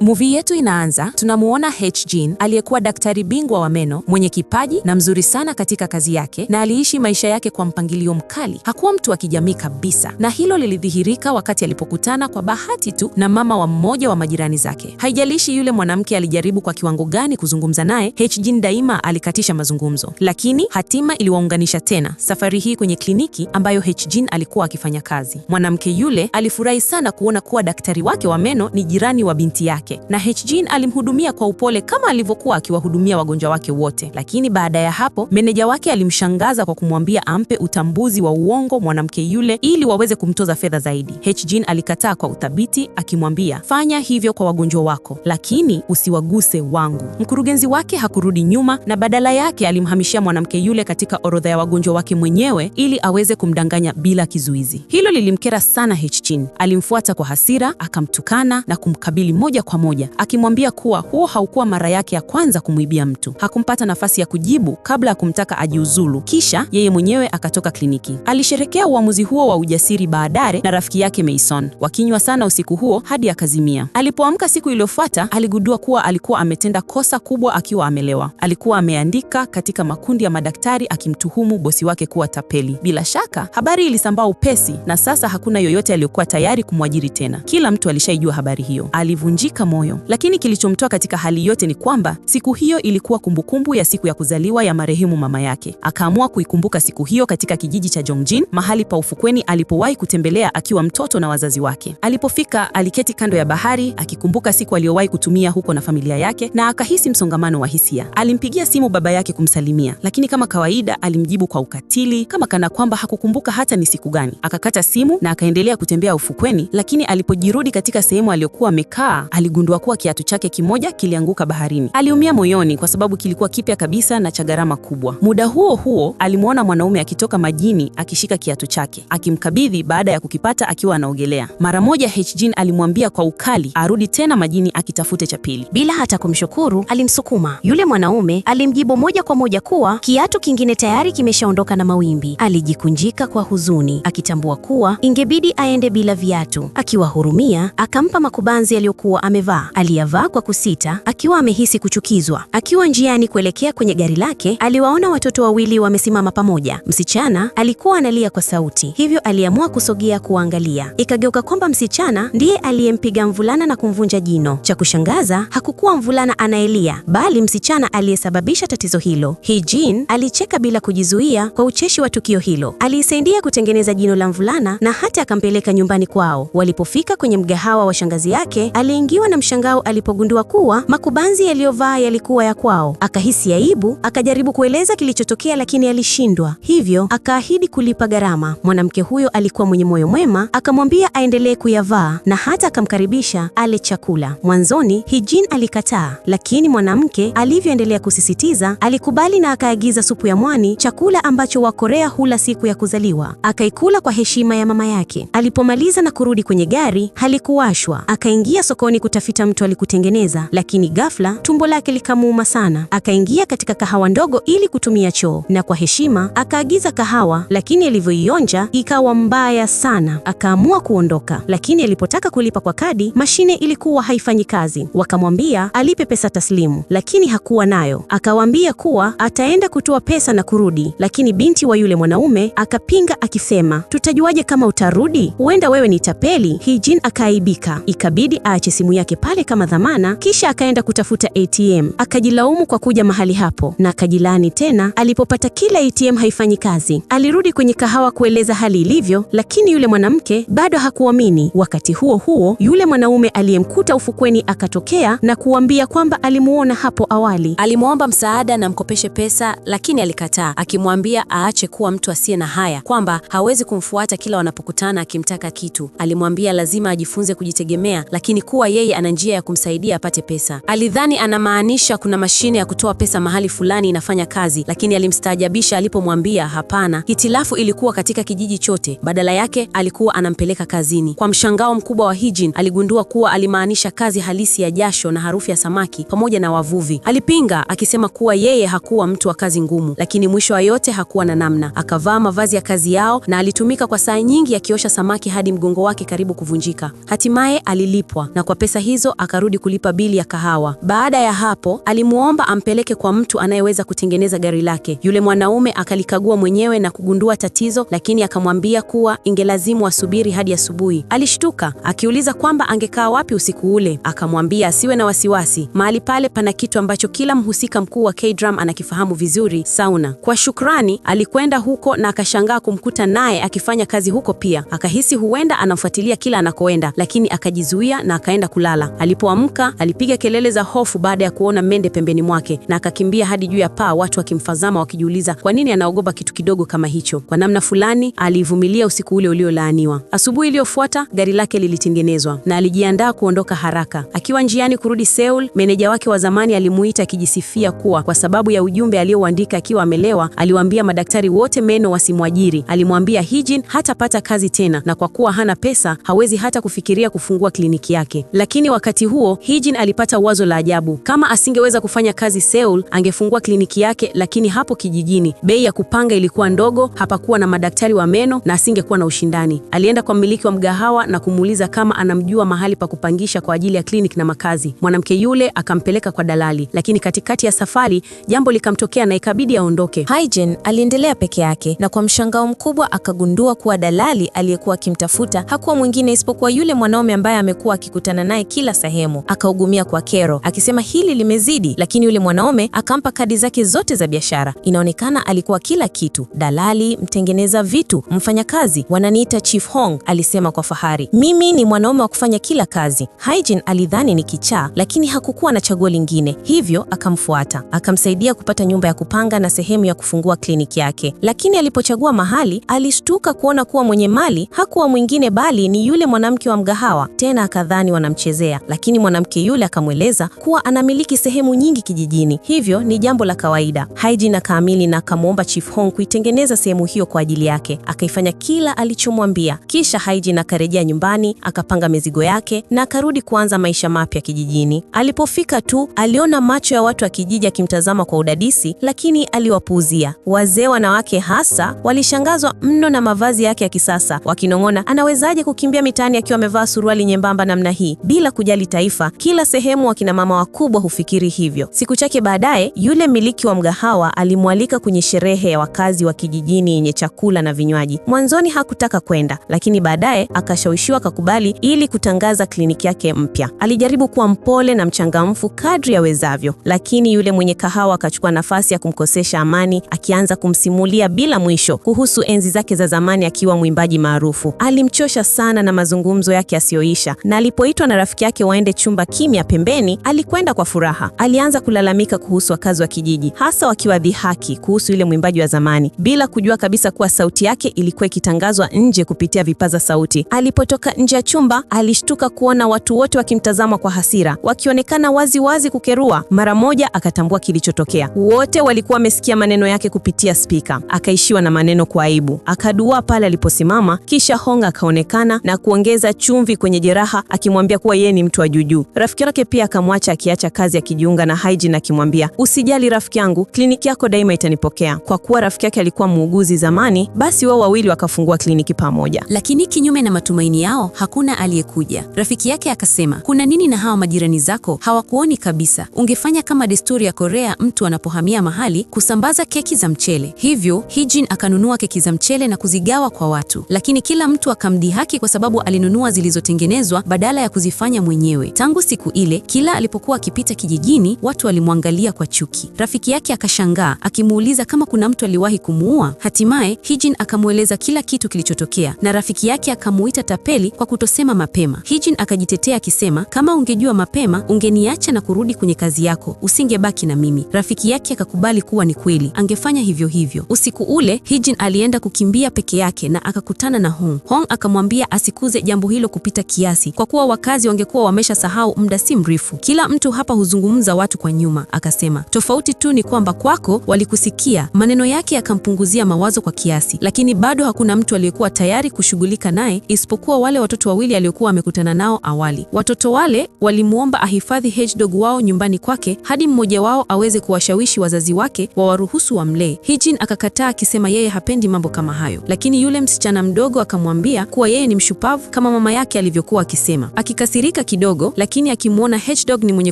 Movie yetu inaanza, tunamuona Hye-jin aliyekuwa daktari bingwa wa meno, mwenye kipaji na mzuri sana katika kazi yake, na aliishi maisha yake kwa mpangilio mkali. Hakuwa mtu wa kijamii kabisa, na hilo lilidhihirika wakati alipokutana kwa bahati tu na mama wa mmoja wa majirani zake. Haijalishi yule mwanamke alijaribu kwa kiwango gani kuzungumza naye, Hye-jin daima alikatisha mazungumzo. Lakini hatima iliwaunganisha tena, safari hii kwenye kliniki ambayo Hye-jin alikuwa akifanya kazi. Mwanamke yule alifurahi sana kuona kuwa daktari wake wa meno ni jirani wa binti yake, na Hye-jin alimhudumia kwa upole kama alivyokuwa akiwahudumia wagonjwa wake wote. Lakini baada ya hapo, meneja wake alimshangaza kwa kumwambia ampe utambuzi wa uongo mwanamke yule ili waweze kumtoza fedha zaidi. Hye-jin alikataa kwa uthabiti, akimwambia, fanya hivyo kwa wagonjwa wako, lakini usiwaguse wangu. Mkurugenzi wake hakurudi nyuma, na badala yake alimhamishia mwanamke yule katika orodha ya wagonjwa wake mwenyewe ili aweze kumdanganya bila kizuizi. Hilo lilimkera sana Hye-jin. Alimfuata kwa hasira, akamtukana na kumkabili moja kwa moja, akimwambia kuwa huo haukuwa mara yake ya kwanza kumwibia mtu. Hakumpata nafasi ya kujibu kabla ya kumtaka ajiuzulu, kisha yeye mwenyewe akatoka kliniki. Alisherekea uamuzi huo wa ujasiri baadaye na rafiki yake Mason, wakinywa sana usiku huo hadi akazimia. Alipoamka siku iliyofuata, aligundua kuwa alikuwa ametenda kosa kubwa akiwa amelewa. Alikuwa ameandika katika makundi ya madaktari akimtuhumu bosi wake kuwa tapeli. Bila shaka, habari ilisambaa upesi na sasa hakuna yoyote aliyokuwa tayari kumwajiri tena. Kila mtu alishaijua habari hiyo. Alivunjika moyo, lakini kilichomtoa katika hali yote ni kwamba siku hiyo ilikuwa kumbukumbu ya siku ya kuzaliwa ya marehemu mama yake. Akaamua kuikumbuka siku hiyo katika kijiji cha Jongjin, mahali pa ufukweni alipowahi kutembelea akiwa mtoto na wazazi wake. Alipofika, aliketi kando ya bahari akikumbuka siku aliyowahi kutumia huko na familia yake, na akahisi msongamano wa hisia. Alimpigia simu baba yake kumsalimia, lakini kama kawaida alimjibu kwa ukatili, kama kana kwamba hakukumbuka hata ni siku gani. Akakata simu na akaendelea kutembea ufukweni, lakini alipojirudi katika sehemu aliyokuwa amekaa, aligundua kuwa kiatu chake kimoja kilianguka baharini. Aliumia moyoni kwa sababu kilikuwa kipya kabisa na cha gharama kubwa. Muda huo huo alimwona mwanaume akitoka majini akishika kiatu chake, akimkabidhi baada ya kukipata akiwa anaogelea. Mara moja Hye-jin alimwambia kwa ukali arudi tena majini akitafute cha pili. Bila hata kumshukuru, alimsukuma. Yule mwanaume alimjibu moja kwa moja kuwa kiatu kingine tayari kimeshaondoka na mawimbi. Alijikunjika kwa huzuni, akitambua kuwa ingebidi aende bila viatu. Akiwahurumia, akampa makubanzi aliyokuwa amevaa. Aliyavaa kwa kusita, akiwa amehisi kuchukizwa. Akiwa njiani kuelekea kwenye gari lake, aliwaona watoto wawili wamesimama pamoja. Msichana alikuwa analia kwa sauti, hivyo aliamua kusogea kuangalia. Ikageuka kwamba msichana ndiye aliyempiga mvulana na kumvunja jino. Cha kushangaza, hakukuwa mvulana anayelia, bali msichana aliyesababisha tatizo hilo. Hye-jin alicheka bila kujizuia kwa ucheshi wa tukio hilo. Alisaidia kutengeneza jino la mvulana na hata akampeleka nyumbani kwao. Walipofika kwenye mgahawa wa shangazi yake, aliingiwa na mshangao alipogundua kuwa makubanzi yaliyovaa yalikuwa ya kwao. Akahisi aibu, akajaribu kueleza kilichotokea lakini alishindwa, hivyo akaahidi kulipa gharama. Mwanamke huyo alikuwa mwenye moyo mwema, akamwambia aendelee kuyavaa na hata akamkaribisha ale chakula. Mwanzoni Hye-jin alikataa, lakini mwanamke alivyoendelea kusisitiza, alikubali na akaagiza supu ya mwani, chakula ambacho Wakorea hula siku ya kuzaliwa. Akaikula kwa heshima ya mama yake. Alipomaliza na kurudi kwenye gari, halikuwashwa. Akaingia sokoni kutafuta mtu alikutengeneza, lakini ghafla tumbo lake likamuuma sana. Akaingia katika kahawa ndogo ili kutumia choo, na kwa heshima akaagiza kahawa, lakini alivyoionja ikawa mbaya sana. Akaamua kuondoka, lakini alipotaka kulipa kwa kadi, mashine ilikuwa haifanyi kazi. Wakamwambia alipe pesa taslimu, lakini hakuwa nayo. Akawaambia kuwa ataenda kutoa pesa na kurudi, lakini binti wa yule mwanaume akapinga akisema, tutajuaje kama utarudi? Huenda wewe ni tapeli. Hye-jin akaaibika, ikabidi aache simu yake pale kama dhamana, kisha akaenda kutafuta ATM. Akajilaumu kwa kuja mahali hapo na akajilani tena alipopata kila ATM haifanyi kazi. Alirudi kwenye kahawa kueleza hali ilivyo, lakini yule mwanamke bado hakuamini. Wakati huo huo, yule mwanaume aliyemkuta ufukweni akatokea na kuambia kwamba alimuona hapo awali. Alimwomba msaada na mkopeshe pesa, lakini alikataa, akimwambia aache kuwa mtu asiye na haya, kwamba hawezi kumfuata kila wanapokutana akimtaka kitu. Alimwambia lazima ajifunze kujitegemea, lakini kuwa yeye ana njia ya kumsaidia apate pesa. Alidhani anamaanisha kuna mashine ya kutoa pesa mahali fulani inafanya kazi, lakini alimstaajabisha alipomwambia hapana, hitilafu ilikuwa katika kijiji chote. Badala yake alikuwa anampeleka kazini. Kwa mshangao mkubwa wa Hye-jin, aligundua kuwa alimaanisha kazi halisi ya jasho na harufu ya samaki pamoja na wavuvi. Alipinga akisema kuwa yeye hakuwa mtu wa kazi ngumu, lakini mwisho wa yote hakuwa na namna. Akavaa mavazi ya kazi yao na alitumika kwa saa nyingi akiosha samaki hadi mgongo wake karibu kuvunjika. Hatimaye alilipwa, na kwa pesa hizo hizo akarudi kulipa bili ya kahawa. Baada ya hapo, alimuomba ampeleke kwa mtu anayeweza kutengeneza gari lake. Yule mwanaume akalikagua mwenyewe na kugundua tatizo, lakini akamwambia kuwa ingelazimu asubiri hadi asubuhi. Alishtuka, akiuliza kwamba angekaa wapi usiku ule. Akamwambia asiwe na wasiwasi, mahali pale pana kitu ambacho kila mhusika mkuu wa K-drama anakifahamu vizuri, sauna. Kwa shukrani, alikwenda huko na akashangaa kumkuta naye akifanya kazi huko pia. Akahisi huenda anamfuatilia kila anakoenda, lakini akajizuia na akaenda kulala. Alipoamka, alipiga kelele za hofu baada ya kuona mende pembeni mwake na akakimbia hadi juu ya paa, watu wakimfazama wakijiuliza kwa nini anaogopa kitu kidogo kama hicho. Kwa namna fulani, alivumilia usiku ule uliolaaniwa. Asubuhi iliyofuata, gari lake lilitengenezwa na alijiandaa kuondoka haraka. Akiwa njiani kurudi Seoul, meneja wake wa zamani alimuita akijisifia kuwa kwa sababu ya ujumbe alioandika akiwa amelewa, aliwaambia madaktari wote meno wasimwajiri. Alimwambia Hee-jin hatapata kazi tena, na kwa kuwa hana pesa, hawezi hata kufikiria kufungua kliniki yake. Lakini wakati huo, Hee-jin alipata wazo la ajabu. Kama asingeweza kufanya kazi Seoul, angefungua kliniki yake, lakini hapo kijijini, bei ya kupanga ilikuwa ndogo, hapakuwa na madaktari wa meno na asingekuwa na ushindani. Alienda kwa mmiliki wa mgahawa na kumuuliza kama anamjua mahali pa kupangisha kwa ajili ya kliniki na makazi. Mwanamke yule akampeleka kwa dalali, lakini katikati ya safari jambo likamtokea na ikabidi aondoke. Hee-jin aliendelea peke yake na kwa mshangao mkubwa akagundua kuwa dalali aliyekuwa akimtafuta hakuwa mwingine isipokuwa yule mwanaume ambaye amekuwa akikutana naye kila sehemu. Akaugumia kwa kero akisema hili limezidi, lakini yule mwanaume akampa kadi zake zote za biashara. Inaonekana alikuwa kila kitu: dalali, mtengeneza vitu, mfanyakazi. Wananiita Chief Hong, alisema kwa fahari. Mimi ni mwanaume wa kufanya kila kazi. Hee-jin alidhani ni kichaa, lakini hakukuwa na chaguo lingine, hivyo akamfuata. Akamsaidia kupata nyumba ya kupanga na sehemu ya kufungua kliniki yake. Lakini alipochagua mahali, alishtuka kuona kuwa mwenye mali hakuwa mwingine bali ni yule mwanamke wa mgahawa. Tena akadhani wanamchezea, lakini mwanamke yule akamweleza kuwa anamiliki sehemu nyingi kijijini, hivyo ni jambo la kawaida. Hee-jin akaamini na akamwomba Chief Hong kuitengeneza sehemu hiyo kwa ajili yake. Akaifanya kila alichomwambia. Kisha Hee-jin akarejea nyumbani, akapanga mizigo yake na akarudi kuanza maisha mapya kijijini. Alipofika tu, aliona macho ya watu wa kijiji akimtazama kwa udadisi, lakini aliwapuuzia. Wazee, wanawake hasa, walishangazwa mno na mavazi yake ya kisasa, wakinong'ona anawezaje kukimbia mitaani akiwa amevaa suruali nyembamba namna hii. Bila kujali taifa, kila sehemu wakina mama wakubwa hufikiri hivyo. Siku chache baadaye, yule mmiliki wa mgahawa alimwalika kwenye sherehe ya wakazi wa kijijini yenye chakula na vinywaji. Mwanzoni hakutaka kwenda, lakini baadaye akashawishiwa akakubali ili kutangaza kliniki yake mpya. Alijaribu kuwa mpole na mchangamfu kadri awezavyo, lakini yule mwenye kahawa akachukua nafasi ya kumkosesha amani, akianza kumsimulia bila mwisho kuhusu enzi zake za zamani akiwa mwimbaji maarufu. Alimchosha sana na mazungumzo yake yasiyoisha, na alipoitwa na rafiki yake waende chumba kimya pembeni, alikwenda kwa furaha. Alianza kulalamika kuhusu wakazi wa kijiji, hasa wakiwadhihaki kuhusu yule mwimbaji wa zamani, bila kujua kabisa kuwa sauti yake ilikuwa ikitangazwa nje kupitia vipaza sauti. Alipotoka nje ya chumba, alishtuka kuona watu wote wakimtazama kwa hasira, wakionekana wazi wazi kukerua. Mara moja akatambua kilichotokea. Wote walikuwa wamesikia maneno yake kupitia spika. Akaishiwa na maneno kwa aibu. Akadua pale aliposimama, kisha Hong akaonekana na kuongeza chumvi kwenye jeraha, akimwambia kuwa yeye ni mtu wa juju. Rafiki yake pia akamwacha akiacha kazi akijiunga na Hee-jin, akimwambia usijali rafiki yangu, kliniki yako daima itanipokea. Kwa kuwa rafiki yake alikuwa muuguzi zamani, basi wao wawili wakafungua kliniki pamoja. Lakini kinyume na matumaini yao, hakuna aliyekuja. Rafiki yake akasema, kuna nini na hawa majirani zako? Hawakuoni kabisa. Ungefanya kama desturi ya Korea, mtu anapohamia mahali kusambaza keki za mchele. Hivyo Hee-jin akanunua keki za mchele na kuzigawa kwa watu, lakini kila mtu akamdhihaki kwa sababu alinunua zilizotengenezwa badala ya kuzifanya mwenyewe. Tangu siku ile, kila alipokuwa akipita kijijini, watu walimwangalia kwa chuki. Rafiki yake akashangaa, akimuuliza kama kuna mtu aliwahi kumuua. Hatimaye Hee-jin akamweleza kila kitu kilichotokea, na rafiki yake akamuita tapeli kwa kutosema mapema. Hee-jin akajitetea akisema, kama ungejua mapema ungeniacha na kurudi kwenye kazi yako, usingebaki na mimi. Rafiki yake akakubali kuwa ni kweli, angefanya hivyo hivyo. Usiku ule Hee-jin alienda kukimbia peke yake na akakutana na Hong. Hong akamwambia asikuze jambo hilo kupita kiasi, kwa kuwa wakazi wangekuwa wameshasahau muda si mrefu. Kila mtu hapa huzungumza watu kwa nyuma, akasema. Tofauti tu ni kwamba kwako walikusikia. Maneno yake yakampunguzia mawazo kwa kiasi, lakini bado hakuna mtu aliyekuwa tayari kushughulika naye isipokuwa wale watoto wawili aliokuwa amekutana nao awali. Watoto wale walimuomba ahifadhi hedgehog wao nyumbani kwake hadi mmoja wao aweze kuwashawishi wazazi wake wawaruhusu wamlee. Hee-jin akakataa akisema yeye hapendi mambo kama hayo, lakini yule msichana mdogo akamwambia kuwa yeye ni mshupavu kama mama yake alivyokuwa akisema. Akikasirika Ilibadilika kidogo, lakini akimwona H-Dog ni mwenye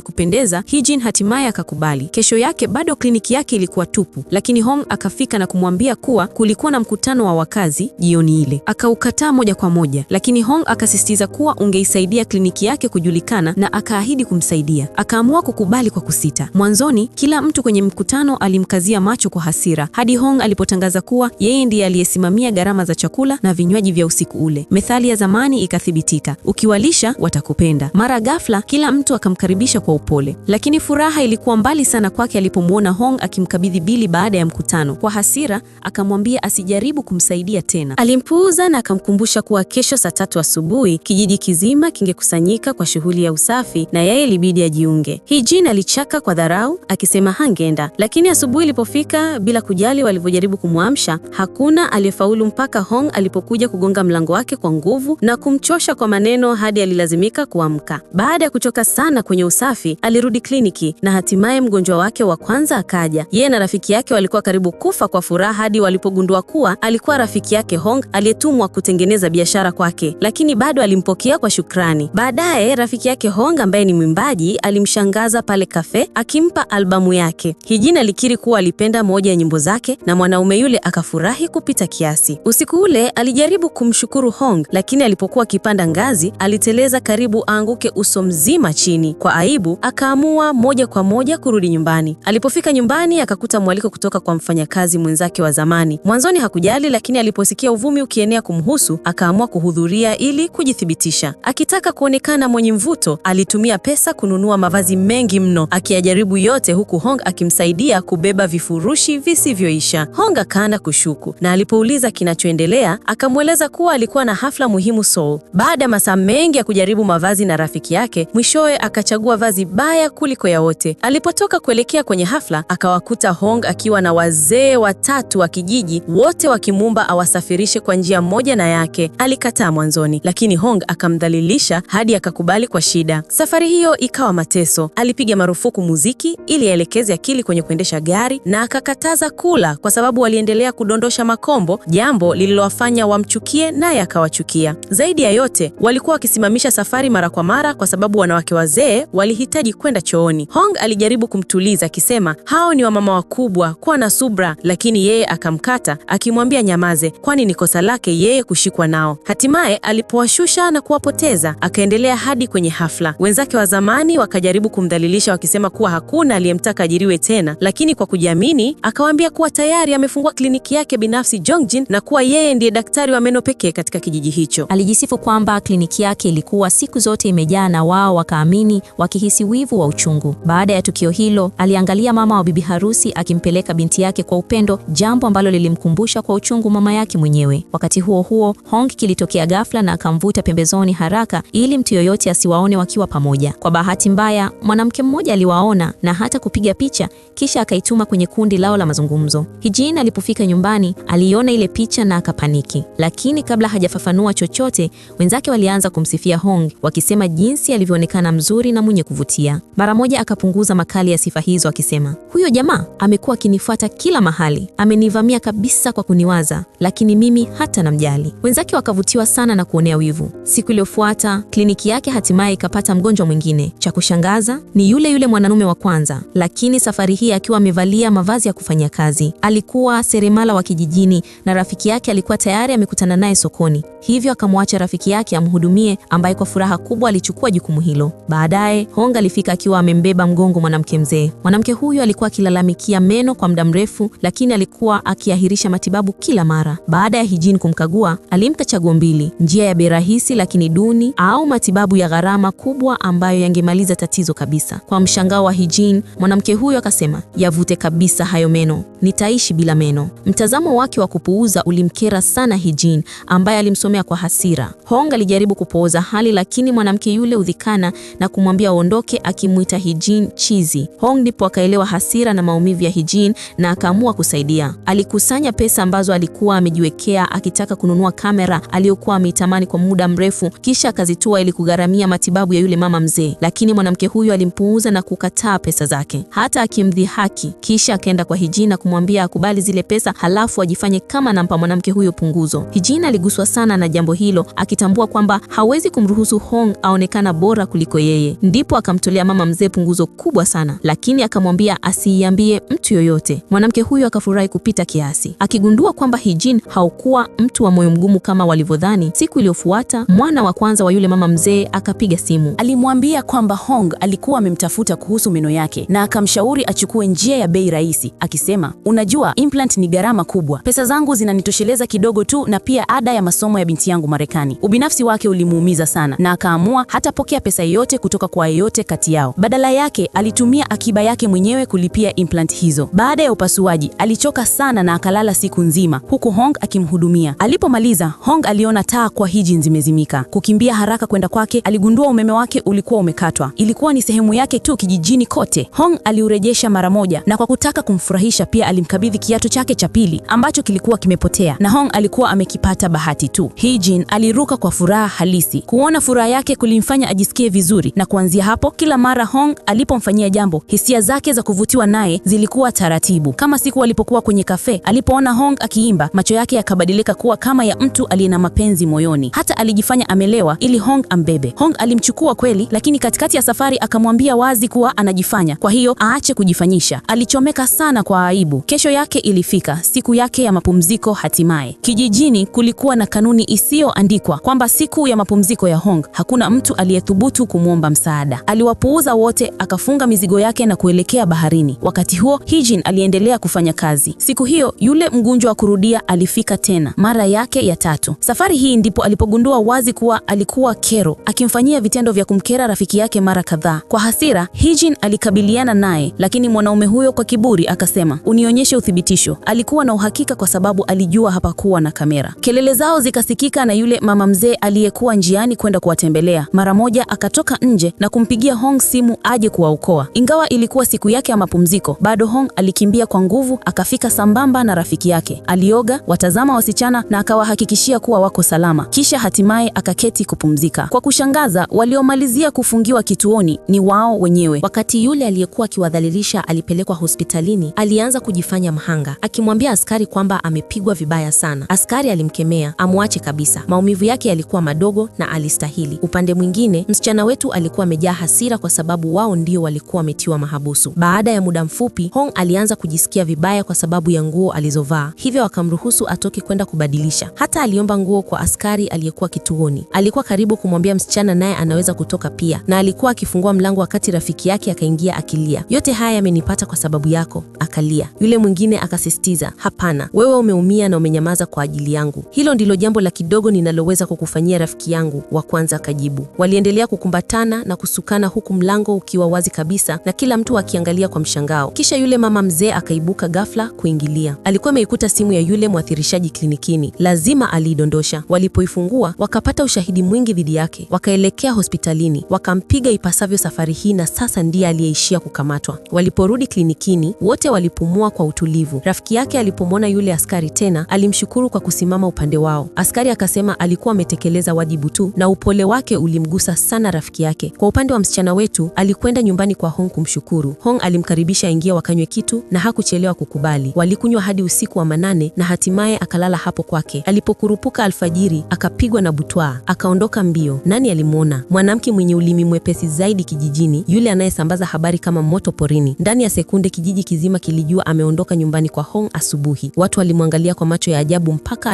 kupendeza, Hee-jin hatimaye akakubali. Kesho yake bado kliniki yake ilikuwa tupu, lakini Hong akafika na kumwambia kuwa kulikuwa na mkutano wa wakazi jioni ile. Akaukataa moja kwa moja, lakini Hong akasisitiza kuwa ungeisaidia kliniki yake kujulikana na akaahidi kumsaidia. Akaamua kukubali kwa kusita. Mwanzoni kila mtu kwenye mkutano alimkazia macho kwa hasira, hadi Hong alipotangaza kuwa yeye ndiye aliyesimamia gharama za chakula na vinywaji vya usiku ule. Methali ya zamani ikathibitika, ukiwalisha watakupenda. Mara ghafla kila mtu akamkaribisha kwa upole, lakini furaha ilikuwa mbali sana kwake alipomwona Hong akimkabidhi bili baada ya mkutano. Kwa hasira akamwambia asijaribu kumsaidia tena. Alimpuuza na akamkumbusha kuwa kesho saa 3 asubuhi kijiji kizima kingekusanyika kwa shughuli ya usafi na yeye ilibidi ajiunge. Hee-jin alichaka kwa dharau akisema hangeenda, lakini asubuhi ilipofika, bila kujali walivyojaribu kumwamsha, hakuna aliyefaulu mpaka Hong alipokuja kugonga mlango wake kwa nguvu na kumchosha kwa maneno hadi alilazimika kuamka. Baada ya kuchoka sana kwenye usafi, alirudi kliniki na hatimaye mgonjwa wake wa kwanza akaja. Yeye na rafiki yake walikuwa karibu kufa kwa furaha hadi walipogundua kuwa alikuwa rafiki yake Hong aliyetumwa kutengeneza biashara kwake, lakini bado alimpokea kwa shukrani. Baadaye rafiki yake Hong ambaye ni mwimbaji alimshangaza pale kafe akimpa albamu yake. Hee-jin alikiri kuwa alipenda moja ya nyimbo zake na mwanaume yule akafurahi kupita kiasi. Usiku ule alijaribu kumshukuru Hong, lakini alipokuwa akipanda ngazi aliteleza karibu aanguke uso mzima chini. Kwa aibu akaamua moja kwa moja kurudi nyumbani. Alipofika nyumbani akakuta mwaliko kutoka kwa mfanyakazi mwenzake wa zamani. Mwanzoni hakujali, lakini aliposikia uvumi ukienea kumhusu akaamua kuhudhuria ili kujithibitisha. Akitaka kuonekana mwenye mvuto, alitumia pesa kununua mavazi mengi mno, akiyajaribu yote huku Hong akimsaidia kubeba vifurushi visivyoisha. Hong akaanza kushuku, na alipouliza kinachoendelea akamweleza kuwa alikuwa na hafla muhimu Seoul. Baada ya masaa mengi ya kujaribu mavazi na rafiki yake, mwishowe akachagua vazi baya kuliko ya wote. Alipotoka kuelekea kwenye hafla akawakuta Hong akiwa na wazee watatu wa kijiji, wote wakimwomba awasafirishe kwa njia moja na yake. Alikataa mwanzoni, lakini Hong akamdhalilisha hadi akakubali kwa shida. Safari hiyo ikawa mateso. Alipiga marufuku muziki ili aelekeze akili kwenye kuendesha gari na akakataza kula kwa sababu waliendelea kudondosha makombo, jambo lililowafanya wamchukie naye akawachukia. Zaidi ya yote, walikuwa wakisimamisha safari mara kwa mara kwa sababu wanawake wazee walihitaji kwenda chooni. Hong alijaribu kumtuliza akisema hao ni wamama wakubwa, kuwa na subra, lakini yeye akamkata akimwambia nyamaze, kwani ni kosa lake yeye kushikwa nao. Hatimaye alipowashusha na kuwapoteza akaendelea hadi kwenye hafla. Wenzake wa zamani wakajaribu kumdhalilisha wakisema kuwa hakuna aliyemtaka ajiriwe tena, lakini kwa kujiamini akawaambia kuwa tayari amefungua kliniki yake binafsi Jongjin na kuwa yeye ndiye daktari wa meno pekee katika kijiji hicho. Alijisifu kwamba kliniki yake ilikuwa siku zote imejaa na wao wakaamini, wakihisi wivu wa uchungu. Baada ya tukio hilo, aliangalia mama wa bibi harusi akimpeleka binti yake kwa upendo, jambo ambalo lilimkumbusha kwa uchungu mama yake mwenyewe. Wakati huo huo, Hong kilitokea ghafla na akamvuta pembezoni haraka ili mtu yoyote asiwaone wakiwa pamoja. Kwa bahati mbaya, mwanamke mmoja aliwaona na hata kupiga picha, kisha akaituma kwenye kundi lao la mazungumzo. Hee-jin alipofika nyumbani, aliona ile picha na akapaniki. Lakini kabla hajafafanua chochote, wenzake walianza kumsifia Hong, wakisema jinsi alivyoonekana mzuri na mwenye kuvutia. Mara moja akapunguza makali ya sifa hizo akisema, huyo jamaa amekuwa akinifuata kila mahali, amenivamia kabisa kwa kuniwaza, lakini mimi hata namjali. Wenzake wakavutiwa sana na kuonea wivu. Siku iliyofuata, kliniki yake hatimaye ikapata mgonjwa mwingine. Cha kushangaza ni yule mwanamume wa kwanza, lakini safari hii akiwa amevalia mavazi ya kufanya kazi. Alikuwa seremala wa kijijini na rafiki yake alikuwa tayari amekutana naye sokoni. Hivyo akamwacha rafiki yake amhudumie, ambaye kwa furaha kubwa alichukua jukumu hilo. Baadaye Hong alifika akiwa amembeba mgongo mwanamke mzee. Mwanamke huyo alikuwa akilalamikia meno kwa muda mrefu, lakini alikuwa akiahirisha matibabu kila mara. Baada ya Hee-jin kumkagua, alimpa chaguo mbili: njia ya bei rahisi lakini duni, au matibabu ya gharama kubwa ambayo yangemaliza tatizo kabisa. Kwa mshangao wa Hee-jin, mwanamke huyo akasema, yavute kabisa hayo meno, nitaishi bila meno. Mtazamo wake wa kupuuza ulimkera sana Hee-jin, ambaye alimsomea kwa hasira. Hong alijaribu kupooza hali, lakini mwanamke yule udhikana na kumwambia aondoke, akimuita Hee-jin chizi. Hong ndipo akaelewa hasira na maumivu ya Hee-jin na akaamua kusaidia. Alikusanya pesa ambazo alikuwa amejiwekea akitaka kununua kamera aliyokuwa ameitamani kwa muda mrefu, kisha akazitoa ili kugharamia matibabu ya yule mama mzee. Lakini mwanamke huyo alimpuuza na kukataa pesa zake, hata akimdhihaki. Kisha akaenda kwa Hee-jin na kumwambia akubali zile pesa, halafu ajifanye kama anampa mwanamke huyo punguzo. Hee-jin aliguswa sana na jambo hilo, akitambua kwamba hawezi kumruhusu Hong Hong aonekana bora kuliko yeye. Ndipo akamtolea mama mzee punguzo kubwa sana, lakini akamwambia asiiambie mtu yoyote. Mwanamke huyo akafurahi kupita kiasi, akigundua kwamba Hee-jin haukuwa mtu wa moyo mgumu kama walivyodhani. Siku iliyofuata mwana wa kwanza wa yule mama mzee akapiga simu. Alimwambia kwamba Hong alikuwa amemtafuta kuhusu meno yake na akamshauri achukue njia ya bei rahisi, akisema, unajua implant ni gharama kubwa, pesa zangu zinanitosheleza kidogo tu na pia ada ya masomo ya binti yangu Marekani. Ubinafsi wake ulimuumiza sana na akaamua hatapokea pesa yoyote kutoka kwa yeyote kati yao. Badala yake alitumia akiba yake mwenyewe kulipia implant hizo. Baada ya upasuaji alichoka sana na akalala siku nzima huku Hong akimhudumia. Alipomaliza, Hong aliona taa kwa Hee-jin zimezimika. Kukimbia haraka kwenda kwake, aligundua umeme wake ulikuwa umekatwa. Ilikuwa ni sehemu yake tu kijijini kote. Hong aliurejesha mara moja na kwa kutaka kumfurahisha pia alimkabidhi kiatu chake cha pili ambacho kilikuwa kimepotea na Hong alikuwa amekipata bahati tu. Hee-jin aliruka kwa furaha halisi. Kuona furaha yake kulimfanya ajisikie vizuri na kuanzia hapo kila mara Hong alipomfanyia jambo, hisia zake za kuvutiwa naye zilikuwa taratibu. Kama siku walipokuwa kwenye kafe, alipoona Hong akiimba, macho yake yakabadilika kuwa kama ya mtu aliye na mapenzi moyoni. Hata alijifanya amelewa ili Hong ambebe. Hong alimchukua kweli, lakini katikati ya safari akamwambia wazi kuwa anajifanya, kwa hiyo aache kujifanyisha. Alichomeka sana kwa aibu. Kesho yake ilifika, siku yake ya mapumziko hatimaye. Kijijini kulikuwa na kanuni isiyoandikwa kwamba siku ya mapumziko ya Hong hakuna mtu aliyethubutu kumwomba msaada. Aliwapuuza wote, akafunga mizigo yake na kuelekea baharini. Wakati huo Hee-jin aliendelea kufanya kazi. Siku hiyo yule mgonjwa wa kurudia alifika tena, mara yake ya 3. Safari hii ndipo alipogundua wazi kuwa alikuwa kero, akimfanyia vitendo vya kumkera rafiki yake mara kadhaa. Kwa hasira, Hee-jin alikabiliana naye, lakini mwanaume huyo kwa kiburi akasema, unionyeshe uthibitisho. Alikuwa na uhakika kwa sababu alijua hapakuwa na kamera. Kelele zao zikasikika na yule mama mzee aliyekuwa njiani kwenda kuwatembelea. Mara moja akatoka nje na kumpigia Hong simu aje kuwaokoa. Ingawa ilikuwa siku yake ya mapumziko, bado Hong alikimbia kwa nguvu, akafika sambamba na rafiki yake. Alioga, watazama wasichana na akawahakikishia kuwa wako salama. Kisha hatimaye akaketi kupumzika. Kwa kushangaza, waliomalizia kufungiwa kituoni ni wao wenyewe. Wakati yule aliyekuwa akiwadhalilisha alipelekwa hospitalini, alianza kujifanya mhanga, akimwambia askari kwamba amepigwa vibaya sana. Askari alimkemea amwache kabisa, maumivu yake yalikuwa madogo na alistahili. Upande mwingine, msichana wetu alikuwa amejaa hasira kwa sababu wao ndio walikuwa wametiwa mahabusu. Baada ya muda mfupi, Hong alianza kujisikia vibaya kwa sababu ya nguo alizovaa, hivyo akamruhusu atoke kwenda kubadilisha. Hata aliomba nguo kwa askari aliyekuwa kituoni. Alikuwa karibu kumwambia msichana naye anaweza kutoka pia, na alikuwa akifungua mlango wakati rafiki yake akaingia akilia. Yote haya yamenipata kwa sababu yako, akalia. Yule mwingine akasisitiza, hapana, wewe umeumia na umenyamaza kwa ajili yangu. Hilo ndilo jambo la kidogo ninaloweza kukufanyia rafiki yangu, wa kwanza akajibu. Waliendelea kukumbatana na kusukana huku mlango ukiwa wazi kabisa na kila mtu akiangalia kwa mshangao. Kisha yule mama mzee akaibuka ghafla kuingilia. Alikuwa ameikuta simu ya yule mwathirikaji klinikini. Lazima aliidondosha. Walipoifungua wakapata ushahidi mwingi dhidi yake. Wakaelekea hospitalini, wakampiga ipasavyo safari hii na sasa ndiye aliyeishia kukamatwa. Waliporudi klinikini, wote walipumua kwa utulivu. Rafiki yake alipomwona yule askari tena, alimshukuru kwa kusimama upande wao. Askari akasema alikuwa ametekeleza wajibu tu na upole wake ulimgusa sana rafiki yake. Kwa upande wa msichana wetu, alikwenda nyumbani kwa Hong kumshukuru. Hong alimkaribisha aingie wakanywe kitu na hakuchelewa kukubali. Walikunywa hadi usiku wa manane na hatimaye akalala hapo kwake. Alipokurupuka alfajiri, akapigwa na butwaa, akaondoka mbio. Nani alimuona? Mwanamke mwenye ulimi mwepesi zaidi kijijini, yule anayesambaza habari kama moto porini. Ndani ya sekunde kijiji kizima kilijua ameondoka nyumbani kwa Hong asubuhi. Watu walimwangalia kwa macho ya ajabu mpaka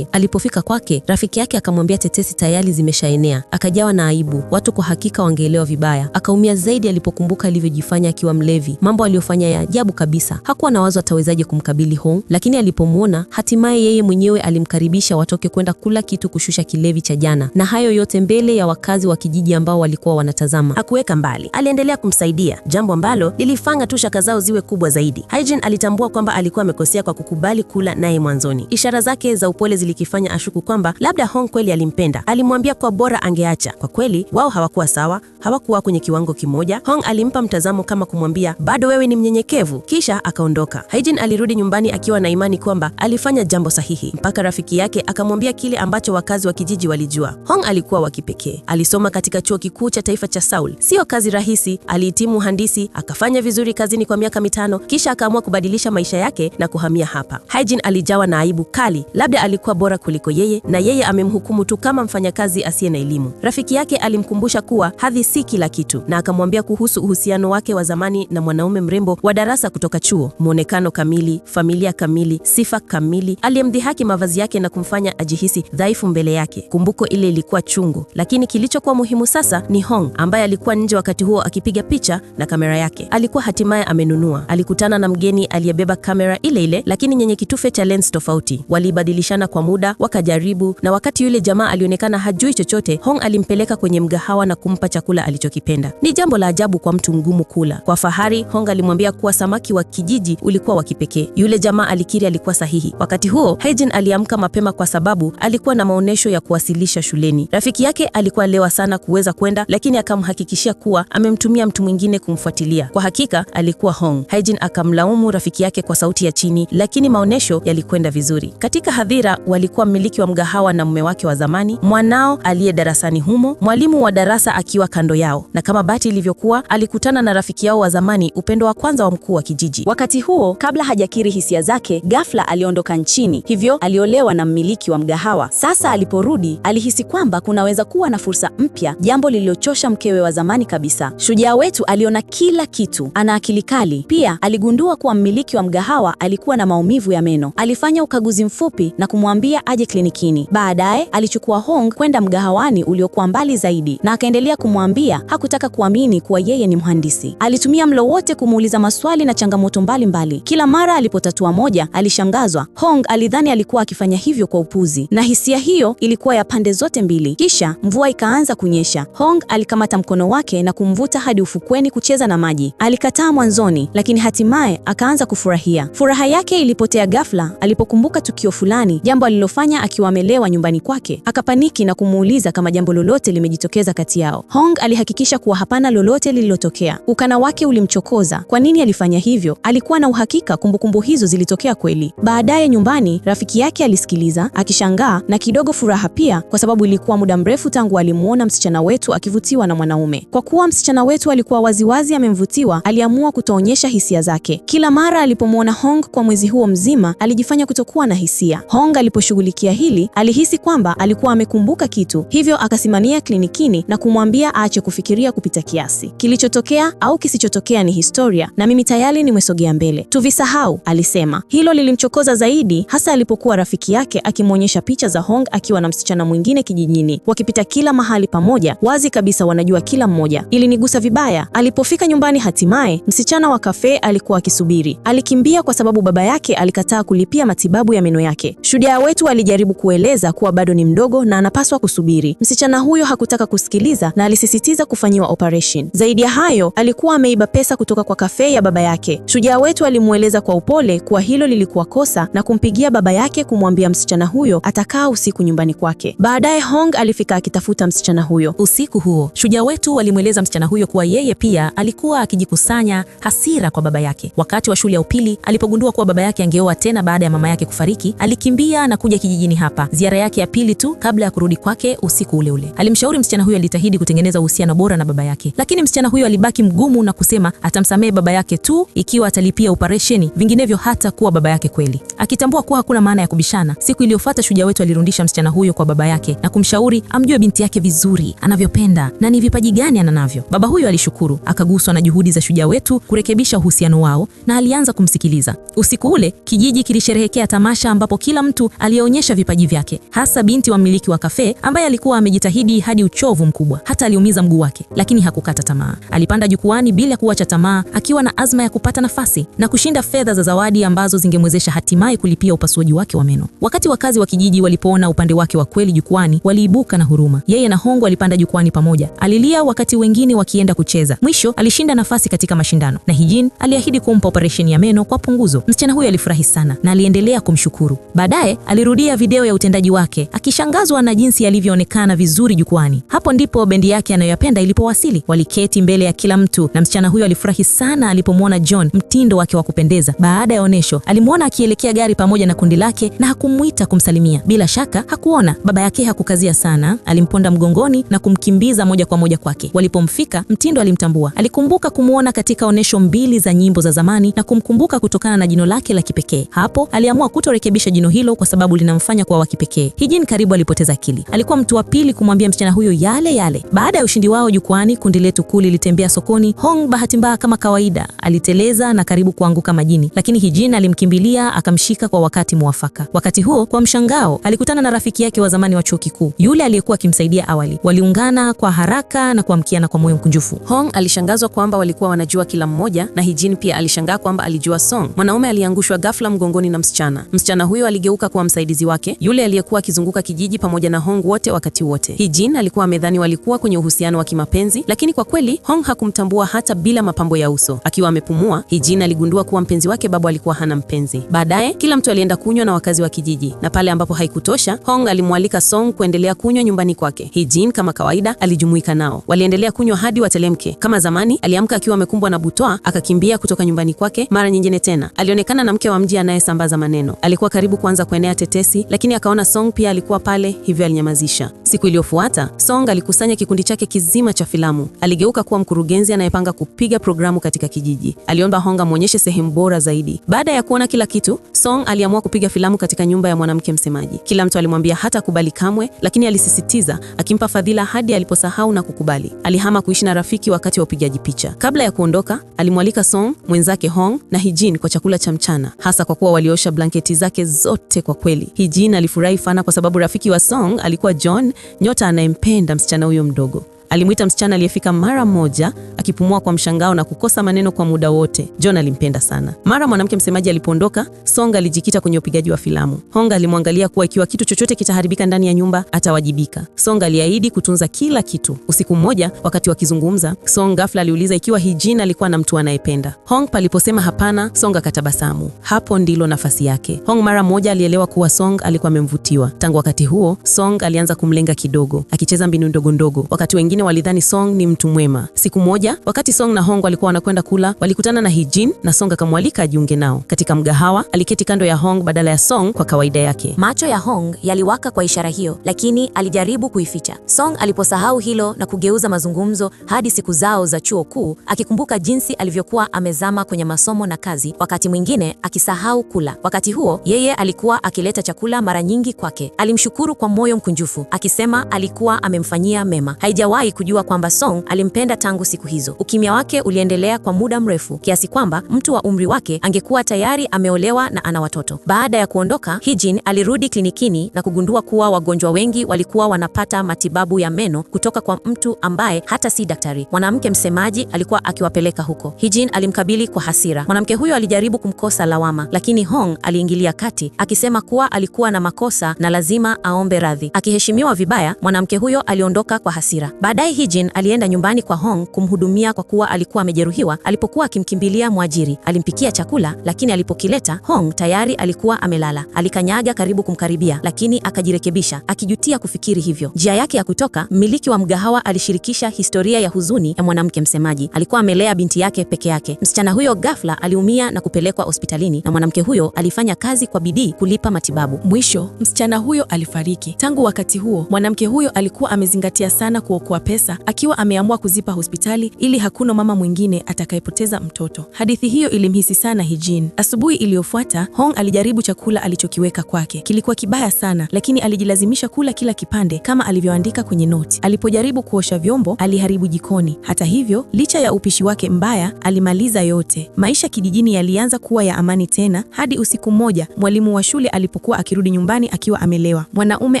alipofika kwake. Rafiki yake akamwambia tetesi tayari zimeshaenea. Akajawa na aibu. Watu kwa hakika wangeelewa vibaya. Akaumia zaidi alipokumbuka alivyojifanya akiwa mlevi. Mambo aliyofanya ya ajabu kabisa. Hakuwa na wazo atawezaje kumkabili Hong, lakini alipomuona, hatimaye yeye mwenyewe alimkaribisha watoke kwenda kula kitu kushusha kilevi cha jana. Na hayo yote mbele ya wakazi wa kijiji ambao walikuwa wanatazama. Hakuweka mbali. Aliendelea kumsaidia, jambo ambalo lilifanya tu shaka zao ziwe kubwa zaidi. Hee-jin alitambua kwamba alikuwa amekosea kwa kukubali kula naye mwanzoni. Ishara zake za upole zilikifanya ashuku kwamba labda Hong kweli alimpenda. Alimwambia kwa bora angeacha. Kwa kweli wao hawakuwa sawa, hawakuwa kwenye kiwango kimoja. Hong alimpa mtazamo kama kumwambia bado wewe ni mnyenyekevu, kisha akaondoka. Hee-jin alirudi nyumbani akiwa na imani kwamba alifanya jambo sahihi, mpaka rafiki yake akamwambia kile ambacho wakazi wa kijiji walijua. Hong alikuwa wa kipekee. Alisoma katika chuo kikuu cha taifa cha Seoul. Sio kazi rahisi. Alihitimu uhandisi, akafanya vizuri kazini kwa miaka 5, kisha akaamua kubadilisha maisha yake na kuhamia hapa. Hee-jin alijawa na aibu kali. Labda alikuwa bora kuliko yeye na yeye amemhukumu tu kama mfanyakazi asiye na elimu. Rafiki yake alimkumbusha kuwa hadhi si kila kitu, na akamwambia kuhusu uhusiano wake wa zamani na mwanaume mrembo wa darasa kutoka chuo. Muonekano kamili, familia kamili, sifa kamili. Aliyemdhihaki mavazi yake na kumfanya ajihisi dhaifu mbele yake. Kumbuko ile ilikuwa chungu, lakini kilichokuwa muhimu sasa ni Hong, ambaye alikuwa nje wakati huo akipiga picha na kamera yake. Alikuwa hatimaye amenunua. Alikutana na mgeni aliyebeba kamera ile ile, lakini yenye kitufe cha lens tofauti. Walibadilishana kwa muda, wakajaribu, na wakati yule jamaa alionekana hajui chochote, Hong alimpeleka kwenye mgahawa na kumpa chakula alichokipenda. Ni jambo la ajabu kwa mtu mgumu kula. Kwa fahari, Hong alimwambia kuwa samaki wa kijiji ulikuwa wa kipekee. Yule jamaa alikiri alikuwa sahihi. Wakati huo, Hae-jin aliamka mapema kwa sababu alikuwa na maonesho ya kuwasilisha shuleni. Rafiki yake alikuwa lewa sana kuweza kwenda, lakini akamhakikishia kuwa amemtumia mtu mwingine kumfuatilia. Kwa hakika alikuwa Hong. Hae-jin akamlaumu rafiki yake kwa sauti ya chini, lakini maonesho yalikwenda vizuri. Katika hadhira walikuwa mmiliki wa mgahawa na mume wake wa zamani, mwanao aliye darasani humo, mwalimu wa darasa akiwa kando yao, na kama bahati ilivyokuwa alikutana na rafiki yao wa zamani, upendo wa kwanza wa mkuu wa kijiji. Wakati huo, kabla hajakiri hisia zake, ghafla aliondoka nchini, hivyo aliolewa na mmiliki wa mgahawa. Sasa aliporudi, alihisi kwamba kunaweza kuwa na fursa mpya, jambo lililochosha mkewe wa zamani kabisa. Shujaa wetu aliona kila kitu, ana akili kali. Pia aligundua kuwa mmiliki wa mgahawa alikuwa na maumivu ya meno. Alifanya ukaguzi mfupi na kumwambia aje klinikini. Baadaye alichukua Hong kwenda mgahawani uliokuwa mbali zaidi, na akaendelea kumwambia hakutaka kuamini kuwa yeye ni mhandisi. Alitumia mlo wote kumuuliza maswali na changamoto mbalimbali. Kila mara alipotatua moja, alishangazwa. Hong alidhani alikuwa akifanya hivyo kwa upuzi, na hisia hiyo ilikuwa ya pande zote mbili. Kisha mvua ikaanza kunyesha. Hong alikamata mkono wake na kumvuta hadi ufukweni kucheza na maji. Alikataa mwanzoni, lakini hatimaye akaanza kufurahia. Furaha yake ilipotea ghafla alipokumbuka tukio fulani, jambo alilofanya akiwa amelewa nyumbani kwake. Akapaniki na kumuuliza kama jambo lolote limejitokeza kati yao. Hong alihakikisha kuwa hapana lolote lililotokea. Ukana wake ulimchokoza. Kwa nini alifanya hivyo? Alikuwa na uhakika kumbukumbu hizo zilitokea kweli. Baadaye nyumbani, rafiki yake alisikiliza akishangaa na kidogo furaha pia, kwa sababu ilikuwa muda mrefu tangu alimuona msichana wetu akivutiwa na mwanaume. Kwa kuwa msichana wetu alikuwa waziwazi amemvutiwa, aliamua kutoonyesha hisia zake. Kila mara alipomuona Hong kwa mwezi huo mzima, alijifanya kutokuwa na hisia. Hong aliposhughulikia hili, alihisi kwamba alikuwa amekumbuka kitu, hivyo akasimamia klinikini na kumwambia aache kufikiria kupita kiasi. Kilichotokea au kisichotokea ni historia, na mimi tayari nimesogea mbele. Tuvisahau, alisema. Hilo lilimchokoza zaidi, hasa alipokuwa rafiki yake akimwonyesha picha za Hong akiwa na msichana mwingine kijijini, wakipita kila mahali pamoja, wazi kabisa wanajua kila mmoja. Ilinigusa vibaya. Alipofika nyumbani hatimaye, msichana wa kafe alikuwa akisubiri. Alikimbia kwa sababu baba yake alikataa kulipia matibabu ya meno yake. Shujaa wetu alijaribu kueleza kuwa bado ni mdogo na anapaswa kusubiri. Msichana huyo hakutaka kusikiliza na alisisitiza kufanyiwa operation. Zaidi ya hayo, alikuwa ameiba pesa kutoka kwa kafe ya baba yake. Shujaa wetu alimueleza kwa upole kuwa hilo lilikuwa kosa na kumpigia baba yake kumwambia msichana huyo atakaa usiku nyumbani kwake. Baadaye Hong alifika akitafuta msichana huyo. Usiku huo, shujaa wetu alimweleza msichana huyo kuwa yeye pia alikuwa akijikusanya hasira kwa baba yake. Wakati wa shule ya upili, alipogundua kuwa baba yake angeoa tena baada ya mama yake kufariki, alikimbia na kuja kijijini hapa, ziara yake ya pili tu kabla ya kurudi kwake usiku ule ule. Alimshauri msichana huyo alitahidi kutengeneza uhusiano bora na baba yake, lakini msichana huyo alibaki mgumu na kusema atamsamehe baba yake tu ikiwa atalipia operesheni, vinginevyo hata kuwa baba yake kweli. Akitambua kuwa hakuna maana ya kubishana, siku iliyofuata shujaa wetu alirudisha msichana huyo kwa baba yake na kumshauri amjue binti yake vizuri, anavyopenda na ni vipaji gani ananavyo. Baba huyo alishukuru, akaguswa na juhudi za shujaa wetu kurekebisha uhusiano wao na alianza kumsikiliza. Usiku ule kijiji kilisherehekea tamasha ambapo kila mtu alionyesha vipaji vyake, hasa binti wa mmiliki wa kafe ambaye alikuwa amejitahidi hadi uchovu mkubwa, hata aliumiza mguu wake, lakini hakukata tamaa. Alipanda jukwani bila kuacha tamaa, akiwa na azma ya kupata nafasi na kushinda fedha za zawadi ambazo zingemwezesha hatimaye kulipia upasuaji wake wa meno. Wakati wakazi wa kijiji walipoona upande wake wa kweli jukwani, waliibuka na huruma. Yeye na Hong walipanda jukwani pamoja. Alilia wakati wengine wakienda kucheza. Mwisho alishinda nafasi katika mashindano na Hae-jin aliahidi kumpa operesheni ya meno kwa punguzo. Msichana huyo alifurahi sana na aliendelea kumshukuru. Baadaye alirudia video ya utendaji wake, akishangazwa na jinsi alivyoonekana vizuri jukwani. Hapo ndipo bendi yake anayoyapenda ilipowasili. Waliketi mbele ya kila mtu na msichana huyo alifurahi sana alipomwona John, mtindo wake wa kupendeza. Baada ya onesho, alimwona akielekea gari pamoja na kundi lake na hakumuita kumsalimia. Bila shaka hakuona. Baba yake hakukazia sana, alimponda mgongoni na kumkimbiza moja kwa moja kwake. Walipomfika, mtindo alimtambua. Alikumbuka kumuona katika onesho mbili za nyimbo za zamani na kumkumbuka kutokana na jino lake la kipekee. Hapo aliamua kutorekebisha jino hilo kwa sababu linamfanya kuwa wa kipekee. Hae-jin karibu alipoteza akili. Alikuwa mtu wa pili kumwambia msichana huyo yale yale. Baada ya ushindi wao jukwani, kundi letu kuu lilitembea sokoni. Hong bahati mbaya kama kawaida aliteleza na karibu kuanguka majini, lakini Hee-jin alimkimbilia akamshika kwa wakati muafaka. Wakati huo, kwa mshangao, alikutana na rafiki yake wa zamani wa chuo kikuu, yule aliyekuwa akimsaidia awali. Waliungana kwa haraka na kuamkiana kwa moyo mkunjufu. Hong alishangazwa kwamba walikuwa wanajua kila mmoja, na Hee-jin pia alishangaa kwamba alijua Song. Mwanaume aliangushwa ghafla mgongoni na msichana. Msichana huyo aligeuka kuwa msaidizi wake, yule aliyekuwa akizunguka kijiji pamoja na Hong wote wakati wote. Hee-jin alikuwa amedhani walikuwa kwenye uhusiano wa kimapenzi, lakini kwa kweli Hong hakumtambua hata bila mapambo ya uso. Akiwa amepumua, Hee-jin aligundua kuwa mpenzi wake babu alikuwa hana mpenzi. Baadaye kila mtu alienda kunywa na wakazi wa kijiji, na pale ambapo haikutosha, Hong alimwalika Song kuendelea kunywa nyumbani kwake. Hee-jin kama kawaida alijumuika nao. Waliendelea kunywa hadi watelemke. Kama zamani, aliamka akiwa amekumbwa na butwaa, akakimbia kutoka nyumbani kwake. Mara nyingine tena alionekana na mke wa mji anayesambaza maneno. Alikuwa karibu kuanza kuenea tetesi, lakini akaona Song pia alikuwa pale, hivyo alinyamazisha. Siku iliyofuata, Song alikusanya kikundi chake kizima cha filamu. Aligeuka kuwa mkurugenzi anayepanga kupiga programu katika kijiji. Aliomba Hong amwonyeshe sehemu bora zaidi. Baada ya kuona kila kitu, Song aliamua kupiga filamu katika nyumba ya mwanamke msemaji. Kila mtu alimwambia hata kubali kamwe, lakini alisisitiza, akimpa fadhila hadi aliposahau na kukubali. Alihama kuishi na rafiki wakati wa upigaji picha. Kabla ya kuondoka, alimwalika Song, mwenzake Hong na Hee-jin kwa chakula cha mchana, hasa kwa kuwa waliosha blanketi zake zote. Kwa kweli, Hee-jin alifurahi sana kwa sababu rafiki wa Song alikuwa John, nyota anayempenda msichana huyo mdogo. Alimwita msichana aliyefika mara moja, akipumua kwa mshangao na kukosa maneno kwa muda wote. John alimpenda sana. Mara mwanamke msemaji alipoondoka, Song alijikita kwenye upigaji wa filamu. Hong alimwangalia kuwa ikiwa kitu chochote kitaharibika ndani ya nyumba, atawajibika. Song aliahidi kutunza kila kitu. Usiku mmoja, wakati wakizungumza, Song ghafla aliuliza ikiwa Hee-jin alikuwa na mtu anayependa. Hong paliposema hapana, Song akatabasamu. Hapo ndilo nafasi yake. Hong mara moja alielewa kuwa Song alikuwa amemvutiwa. Tangu wakati huo, Song alianza kumlenga kidogo, akicheza mbinu ndogo ndogo. Wakati wengine walidhani Song ni mtu mwema. Siku moja, wakati Song na Hong walikuwa wanakwenda kula, walikutana na Hee-jin na Song akamwalika ajiunge nao. Katika mgahawa, aliketi kando ya Hong badala ya Song kwa kawaida yake. Macho ya Hong yaliwaka kwa ishara hiyo, lakini alijaribu kuificha. Song aliposahau hilo na kugeuza mazungumzo hadi siku zao za chuo kuu, akikumbuka jinsi alivyokuwa amezama kwenye masomo na kazi, wakati mwingine akisahau kula. Wakati huo, yeye alikuwa akileta chakula mara nyingi kwake. Alimshukuru kwa moyo mkunjufu, akisema alikuwa amemfanyia mema. Haijawahi kujua kwamba Song alimpenda tangu siku hizo. Ukimya wake uliendelea kwa muda mrefu, kiasi kwamba mtu wa umri wake angekuwa tayari ameolewa na ana watoto. Baada ya kuondoka, Hee-jin alirudi klinikini na kugundua kuwa wagonjwa wengi walikuwa wanapata matibabu ya meno kutoka kwa mtu ambaye hata si daktari. Mwanamke msemaji alikuwa akiwapeleka huko. Hee-jin alimkabili kwa hasira. Mwanamke huyo alijaribu kumkosa lawama, lakini Hong aliingilia kati, akisema kuwa alikuwa na makosa na lazima aombe radhi. Akiheshimiwa vibaya, mwanamke huyo aliondoka kwa hasira. Baadaye Hee-jin alienda nyumbani kwa Hong kumhudumia kwa kuwa alikuwa amejeruhiwa. Alipokuwa akimkimbilia mwajiri, alimpikia chakula, lakini alipokileta, Hong tayari alikuwa amelala. Alikanyaga karibu kumkaribia, lakini akajirekebisha, akijutia kufikiri hivyo. Njia yake ya kutoka, mmiliki wa mgahawa alishirikisha historia ya huzuni ya mwanamke msemaji. Alikuwa amelea binti yake peke yake. Msichana huyo ghafla aliumia na kupelekwa hospitalini, na mwanamke huyo alifanya kazi kwa bidii kulipa matibabu. Mwisho, msichana huyo alifariki. Tangu wakati huo, mwanamke huyo alikuwa amezingatia sana kuokoa pesa, akiwa ameamua kuzipa hospitali ili hakuna mama mwingine atakayepoteza mtoto. Hadithi hiyo ilimhisi sana Hee-jin. Asubuhi iliyofuata, Hong alijaribu chakula alichokiweka kwake. Kilikuwa kibaya sana, lakini alijilazimisha kula kila kipande kama alivyoandika kwenye noti. Alipojaribu kuosha vyombo, aliharibu jikoni. Hata hivyo, licha ya upishi wake mbaya, alimaliza yote. Maisha kijijini yalianza kuwa ya amani tena, hadi usiku mmoja, mwalimu wa shule alipokuwa akirudi nyumbani akiwa amelewa. Mwanaume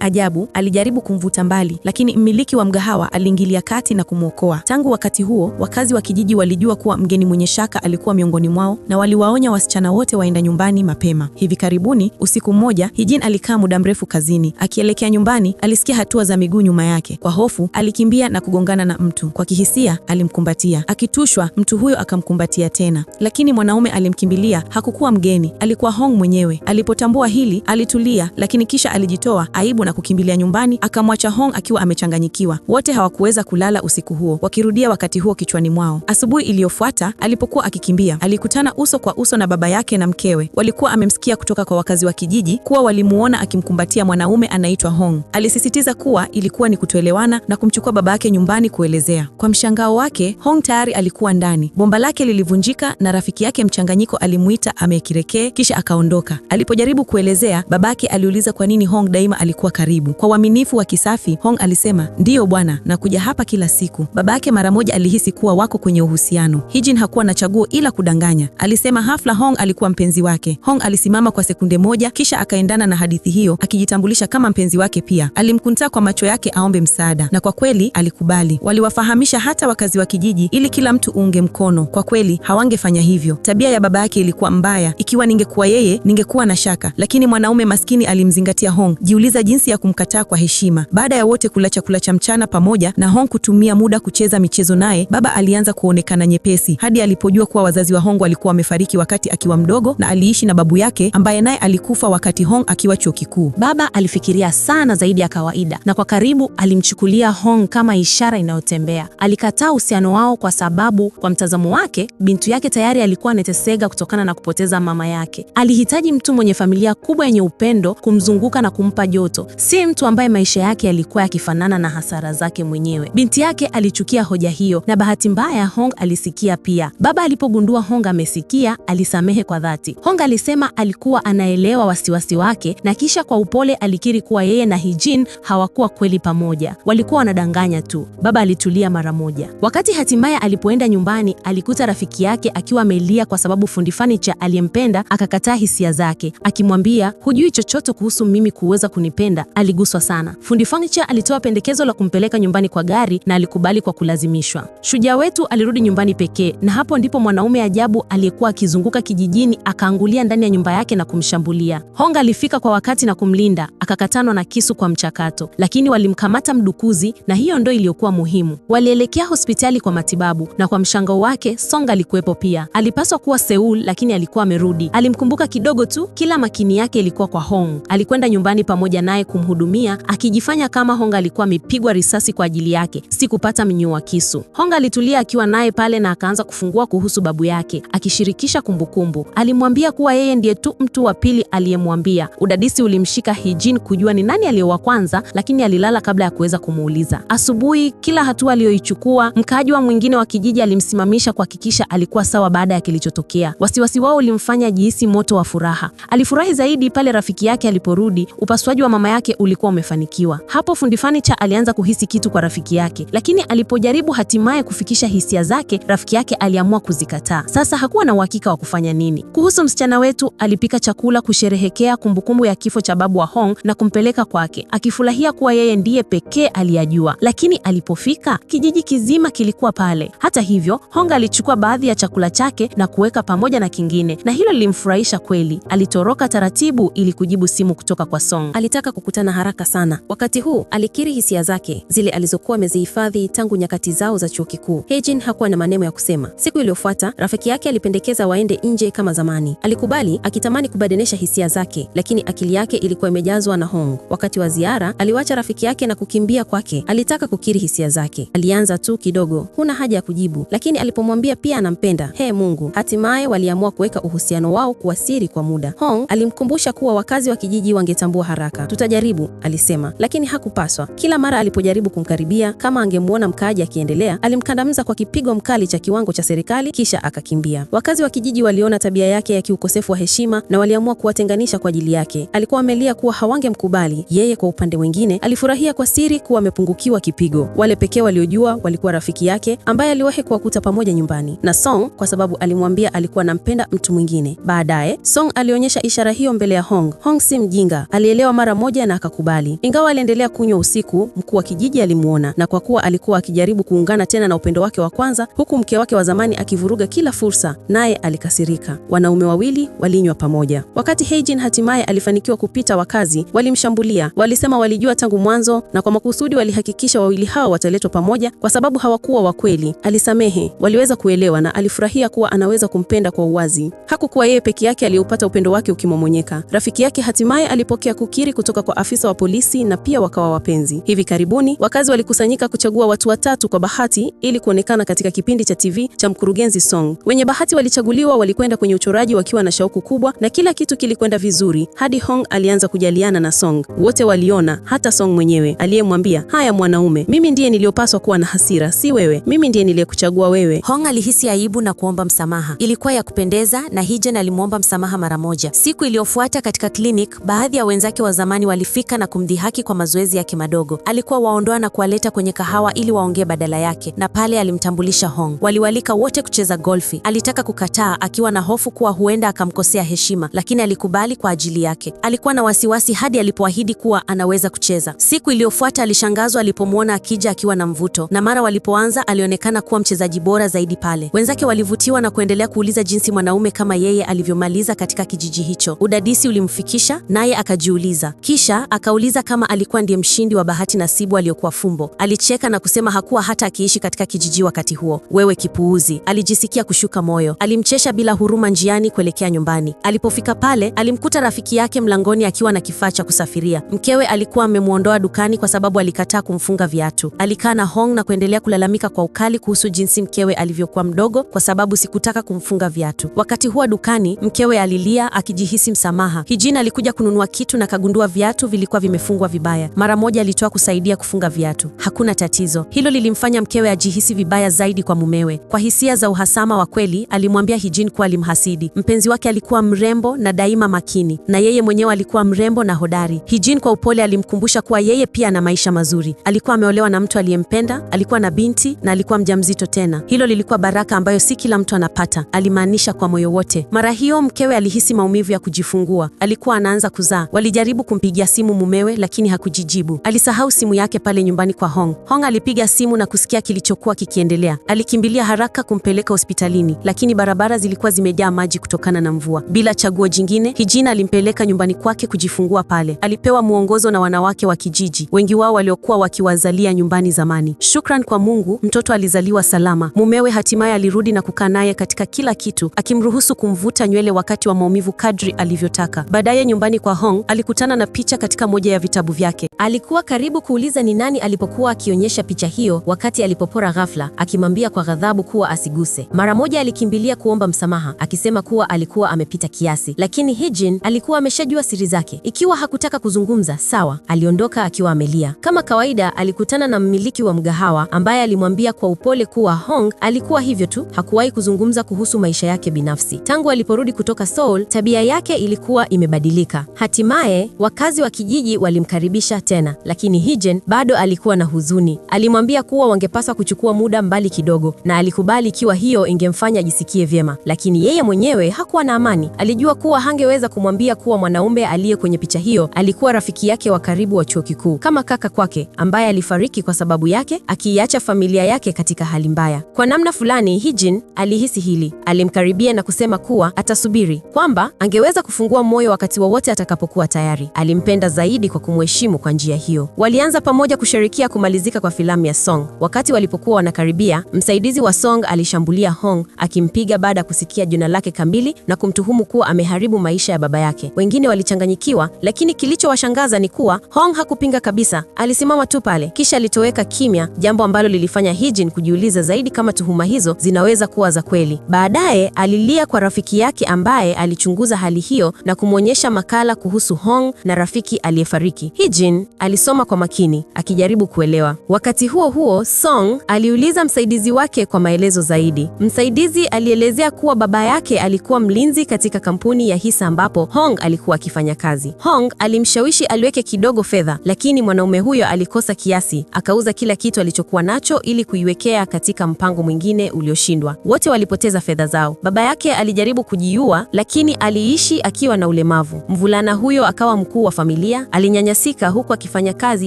ajabu alijaribu kumvuta mbali, lakini mmiliki wa mgahawa aliingilia kati na kumwokoa. Tangu wakati huo, wakazi wa kijiji walijua kuwa mgeni mwenye shaka alikuwa miongoni mwao, na waliwaonya wasichana wote waenda nyumbani mapema. Hivi karibuni, usiku mmoja, Hee-jin alikaa muda mrefu kazini. Akielekea nyumbani, alisikia hatua za miguu nyuma yake. Kwa hofu, alikimbia na kugongana na mtu. Kwa kihisia, alimkumbatia. Akitushwa, mtu huyo akamkumbatia tena. Lakini mwanaume alimkimbilia hakukuwa mgeni, alikuwa Hong mwenyewe. Alipotambua hili, alitulia, lakini kisha alijitoa aibu na kukimbilia nyumbani, akamwacha Hong akiwa amechanganyikiwa. Wote hawakuweza hawakuweza kulala usiku huo, wakirudia wakati huo kichwani mwao. Asubuhi iliyofuata, alipokuwa akikimbia, alikutana uso kwa uso na baba yake na mkewe. Walikuwa amemsikia kutoka kwa wakazi wa kijiji kuwa walimuona akimkumbatia mwanaume anaitwa Hong. Alisisitiza kuwa ilikuwa ni kutoelewana na kumchukua baba yake nyumbani kuelezea. Kwa mshangao wake, Hong tayari alikuwa ndani. Bomba lake lilivunjika na rafiki yake mchanganyiko alimuita amekirekee, kisha akaondoka. Alipojaribu kuelezea, babake aliuliza kwa nini Hong daima alikuwa karibu. Kwa uaminifu wa kisafi, Hong alisema, "Ndiyo bwana, nakuja hapa kila siku." Babake mara moja alihisi kuwa wako kwenye uhusiano. Hee-jin hakuwa na chaguo ila kudanganya. Alisema hafla Hong alikuwa mpenzi wake. Hong alisimama kwa sekunde moja, kisha akaendana na hadithi hiyo, akijitambulisha kama mpenzi wake pia. Alimkunta kwa macho yake aombe msaada, na kwa kweli alikubali. Waliwafahamisha hata wakazi wa kijiji ili kila mtu uunge mkono. Kwa kweli hawangefanya hivyo. Tabia ya baba yake ilikuwa mbaya. Ikiwa ningekuwa yeye, ningekuwa na shaka. Lakini mwanaume maskini alimzingatia Hong. Jiuliza jinsi ya kumkataa kwa heshima. Baada ya wote kula chakula cha mchana pamoja na Hong kutumia muda kucheza michezo naye, baba alianza kuonekana nyepesi hadi alipojua kuwa wazazi wa Hong walikuwa wamefariki wakati akiwa mdogo na aliishi na babu yake ambaye naye alikufa wakati Hong akiwa chuo kikuu. Baba alifikiria sana zaidi ya kawaida na kwa karibu alimchukulia Hong kama ishara inayotembea. Alikataa uhusiano wao kwa sababu kwa mtazamo wake bintu yake tayari alikuwa anateseka kutokana na kupoteza mama yake. Alihitaji mtu mwenye familia kubwa yenye upendo kumzunguka na kumpa joto, si mtu ambaye maisha yake yalikuwa yakifanana na hasara zake mwenyewe. Binti yake alichukia hoja hiyo na bahati mbaya Hong alisikia pia. Baba alipogundua Hong amesikia, alisamehe kwa dhati. Hong alisema alikuwa anaelewa wasiwasi wake na kisha kwa upole alikiri kuwa yeye na Hee-jin hawakuwa kweli pamoja. Walikuwa wanadanganya tu. Baba alitulia mara moja. Wakati hatimaye alipoenda nyumbani, alikuta rafiki yake akiwa amelia kwa sababu fundi furniture aliyempenda akakataa hisia zake, akimwambia, "Hujui chochote kuhusu mimi kuweza kunipenda." Aliguswa sana. Fundi furniture alitoa pendekezo la kumpeleka nyumbani kwa gari na alikubali kwa kulazimishwa. Shujaa wetu alirudi nyumbani pekee, na hapo ndipo mwanaume ajabu aliyekuwa akizunguka kijijini akaangulia ndani ya nyumba yake na kumshambulia. Hong alifika kwa wakati na kumlinda, akakatanwa na kisu kwa mchakato, lakini walimkamata mdukuzi na hiyo ndio iliyokuwa muhimu. Walielekea hospitali kwa matibabu na kwa mshangao wake Song alikuwepo pia. Alipaswa kuwa Seoul lakini alikuwa amerudi. Alimkumbuka kidogo tu, kila makini yake ilikuwa kwa Hong. Alikwenda nyumbani pamoja naye kumhudumia, akijifanya kama Hong alikuwa amepigwa risasi kwa ajili yake, si kupata mnyuu wa kisu. Hong alitulia akiwa naye pale na akaanza kufungua kuhusu babu yake, akishirikisha kumbukumbu. Alimwambia kuwa yeye ndiye tu mtu wa pili aliyemwambia. Udadisi ulimshika Hee-jin kujua ni nani aliyewa kwanza, lakini alilala kabla ya kuweza kumuuliza. Asubuhi, kila hatua aliyoichukua, mkaaji wa mwingine wa kijiji alimsimamisha kuhakikisha alikuwa sawa baada ya kilichotokea. Wasiwasi wao ulimfanya jihisi moto wa furaha. Alifurahi zaidi pale rafiki yake aliporudi. Upasuaji wa mama yake ulikuwa umefanikiwa. Hapo fundi furniture alianza kuhisi kitu kwa rafiki yake, lakini alipojaribu hatimaye kufikisha hisia zake, rafiki yake aliamua kuzikataa. Sasa hakuwa na uhakika wa kufanya nini. Kuhusu msichana wetu, alipika chakula kusherehekea kumbukumbu ya kifo cha babu wa Hong na kumpeleka kwake, akifurahia kuwa yeye ndiye pekee aliyajua. Lakini alipofika, kijiji kizima kilikuwa pale. Hata hivyo, Hong alichukua baadhi ya chakula chake na kuweka pamoja na kingine, na hilo lilimfurahisha kweli. Alitoroka taratibu ili kujibu simu kutoka kwa Song. Alitaka kukutana haraka sana. Wakati huu alikiri hisia zake, zile alizokuwa amezihifadhi tangu nyakati zao za chuo kikuu. Hee-jin hakuwa na maneno ya kusema. Siku iliyofuata, rafiki yake alipendekeza waende nje kama zamani. Alikubali, akitamani kubadilisha hisia zake, lakini akili yake ilikuwa imejazwa na Hong. Wakati wa ziara, aliwacha rafiki yake na kukimbia kwake. Alitaka kukiri hisia zake. Alianza tu kidogo, huna haja ya kujibu, lakini alipomwambia pia anampenda, Mungu, hatimaye waliamua kuweka uhusiano wao kuwa siri kwa muda. Hong alimkumbusha kuwa wakazi wa kijiji wangetambua haraka. Tutajaribu, alisema, lakini hakupaswa. Kila mara alipojaribu kumkaribia, kama angemuona mkaaji akiendelea, alimkandamiza kwa kipigo mkali cha kiwango cha serikali, kisha akakimbia. Wakazi wa kijiji waliona tabia yake ya kiukosefu wa heshima na waliamua kuwatenganisha kwa ajili yake. Alikuwa amelia kuwa hawangemkubali. Yeye kwa upande mwingine alifurahia kwa siri kuwa amepungukiwa kipigo. Wale pekee waliojua walikuwa rafiki yake ambaye aliwahi kuwakuta pamoja nyumbani, na Song kwa sababu alimwambia alikuwa anampenda mtu mwingine. Baadaye Song alionyesha ishara hiyo mbele ya Hong. Hong si mjinga, alielewa mara moja na akakubali. Ingawa aliendelea kunywa usiku, mkuu wa kijiji alimuona, na kwa kuwa alikuwa akijaribu kuungana tena na upendo wake wa kwanza, huku mke wake wa zamani akivuruga kila fursa, naye alikasirika. Wanaume wawili walinywa pamoja. Wakati Hee-jin hatimaye alifanikiwa kupita, wakazi walimshambulia. Walisema walijua tangu mwanzo na kwa makusudi walihakikisha wawili hao wataletwa pamoja kwa sababu hawakuwa wa kweli. Alisamehe, waliweza kuelewa na alifurahia kuwa anaweza kumpenda kwa uwazi. Hakukuwa yeye peke yake aliyeupata upendo wake ukimomonyeka. Rafiki yake hatimaye alipokea kukiri kutoka kwa afisa wa polisi na pia wakawa wapenzi. Hivi karibuni wakazi walikusanyika kuchagua watu watatu kwa bahati ili kuonekana katika kipindi cha TV cha mkurugenzi Song. Wenye bahati walichaguliwa walikwenda kwenye uchoraji wakiwa na shauku kubwa na kila kitu kilikwenda vizuri hadi Hong alianza kujaliana na Song. Wote waliona, hata Song mwenyewe aliyemwambia, "Haya mwanaume, mimi ndiye niliyopaswa kuwa na hasira, si wewe. Mimi ndiye niliyekuchagua wewe." Hong alihisi aibu na kuomba msamaha. Ilikuwa ya kupendeza na Hee-jin alimwomba msamaha mara moja. Siku iliyofuata katika clinic, baadhi ya wenzake wa zamani walifika na kumdhihaki kwa mazoezi yake madogo. Alikuwa waondoa na kuwaleta kwenye kahawa ili waongee badala yake, na pale alimtambulisha Hong. Waliwalika wote kucheza golfi. Alitaka kukataa akiwa na hofu kuwa huenda akamkosea heshima, lakini alikubali kwa ajili yake. Alikuwa na wasiwasi hadi alipoahidi kuwa anaweza kucheza. Siku iliyofuata alishangazwa alipomwona akija akiwa na mvuto, na mara walipoanza alionekana kuwa mchezaji bora zaidi pale. Wenzake walivutiwa na kuendelea kuuliza jinsi mwanaume kama yeye alivyomaliza katika kijiji hicho. Udadisi ulimfikisha, naye akajiuliza. Kisha akauliza kama alikuwa ndiye mshindi wa bahati nasibu aliyokuwa fumbo. Alicheka na kusema hakuwa hata akiishi katika kijiji wakati huo. Wewe kipuuzi. Alijisikia kushuka moyo. Alimchesha bila huruma njiani kuelekea nyumbani. Alipofika pale, alimkuta rafiki yake mlangoni akiwa na kifaa cha kusafiria. Mkewe alikuwa amemuondoa dukani kwa sababu alikataa kumfunga viatu. Alikaa na Hong na kuendelea kulalamika kwa ukali kuhusu jinsi mkewe alivyokuwa mdogo kwa sababu sikutaka kumfunga viatu. Wakati huo dukani, mkewe alilia akijihisi msamaha. Hee-jin alikuja kununua kitu na kagundua viatu vilikuwa vimefungwa vibaya. Mara moja alitoa kusaidia kufunga viatu. Hakuna tatizo. Hilo lilimfanya mkewe ajihisi vibaya zaidi kwa mumewe. Kwa hisia za uhasama wa kweli, alimwambia Hee-jin kuwa alimhasidi. Mpenzi wake alikuwa mrembo na daima makini, na yeye mwenyewe alikuwa mrembo na hodari. Hee-jin kwa upole alimkumbusha kuwa yeye pia ana maisha mazuri. Alikuwa ameolewa na mtu aliyempenda, alikuwa na binti na alikuwa mjamzito tena. Hilo lilikuwa baraka ambayo si kila mtu anapata, alimaanisha kwa moyo wote. Mara hiyo mkewe alihisi maumivu ya kujifungua. Alikuwa anaanza kuzaa. Walijaribu kumpigia simu mumewe lakini hakujijibu. Alisahau simu yake pale nyumbani kwa Hong. Hong alipiga simu na kusikia kilichokuwa kikiendelea. Alikimbilia haraka kumpeleka hospitalini, lakini barabara zilikuwa zimejaa maji kutokana na mvua. Bila chaguo jingine, Hee-jin alimpeleka nyumbani kwake kujifungua pale. Alipewa mwongozo na wanawake wa kijiji, wengi wao waliokuwa wakiwazalia nyumbani zamani. Shukran kwa Mungu, mtoto alizaliwa salama. Mumewe hatimaye alirudi na kukaa naye katika kila kitu, akimruhusu kumvuta nywele wakati wa maumivu kadri alivyotaka. Baadaye nyumbani kwa Hong, alikutana na picha katika moja ya vitabu vyake. Alikuwa karibu kuuliza ni nani alipokuwa akionyesha picha hiyo wakati alipopora ghafla, akimwambia kwa ghadhabu kuwa asiguse. Mara moja alikimbilia kuomba msamaha, akisema kuwa alikuwa amepita kiasi, lakini Hee-jin alikuwa ameshajua siri zake. Ikiwa hakutaka kuzungumza, sawa, aliondoka akiwa amelia. Kama kawaida, alikutana na mmiliki wa mgahawa ambaye alimwambia kwa upole kuwa Hong alikuwa hivyo tu, hakuwahi kuzungumza kuhusu maisha yake binafsi. Tangu aliporudi kutoka Seoul, tabia yake ilikuwa imebadilika. Hatimaye, wakazi wa kijiji walimkaribisha tena, lakini Hee-jin bado alikuwa na huzuni. Alimwambia kuwa wangepaswa kuchukua muda mbali kidogo, na alikubali ikiwa hiyo ingemfanya ajisikie vyema. Lakini yeye mwenyewe hakuwa na amani. Alijua kuwa hangeweza kumwambia kuwa mwanaume aliye kwenye picha hiyo alikuwa rafiki yake wa karibu wa chuo kikuu, kama kaka kwake ambaye alifariki kwa sababu yake, akiiacha familia yake katika hali mbaya. Kwa namna fulani, Hee-jin alihisi hili. Alimkaribia na kusema kuwa atasubiri, kwamba angeweza kufungua moyo wakati wowote atakapokuwa tayari. Alimpenda zaidi kwa kumheshimu kwa njia hiyo. Walianza pamoja kushirikia kumalizika kwa filamu ya Song. Wakati walipokuwa wanakaribia, msaidizi wa Song alishambulia Hong, akimpiga baada ya kusikia jina lake kamili na kumtuhumu kuwa ameharibu maisha ya baba yake. Wengine walichanganyikiwa, lakini kilichowashangaza ni kuwa Hong hakupinga kabisa. Alisimama tu pale, kisha alitoweka kimya, jambo ambalo lilifanya Hee-jin kujiuliza zaidi kama tuhuma hizo zinaweza kuwa za kweli. Baadaye alilia kwa rafiki yake ambaye alichunguza hali hiyo na kumwonyesha makala kuhusu Hong na rafiki aliyefariki. Hee-jin alisoma kwa makini, akijaribu kuelewa. Wakati huo huo, Song aliuliza msaidizi wake kwa maelezo zaidi. Msaidizi alielezea kuwa baba yake alikuwa mlinzi katika kampuni ya hisa ambapo Hong alikuwa akifanya kazi. Hong alimshawishi aliweke kidogo fedha, lakini mwanaume huyo alikosa kiasi, akauza kila kitu alichokuwa nacho ili kuiwekea katika mpango mwingine ulioshindwa. Wote walipoteza fedha zao. Baba yake alijaribu kujiua, lakini aliishi akiwa na ulemavu. Mvulana huyo akawa mkuu wa familia, alinyanyasika huku akifanya kazi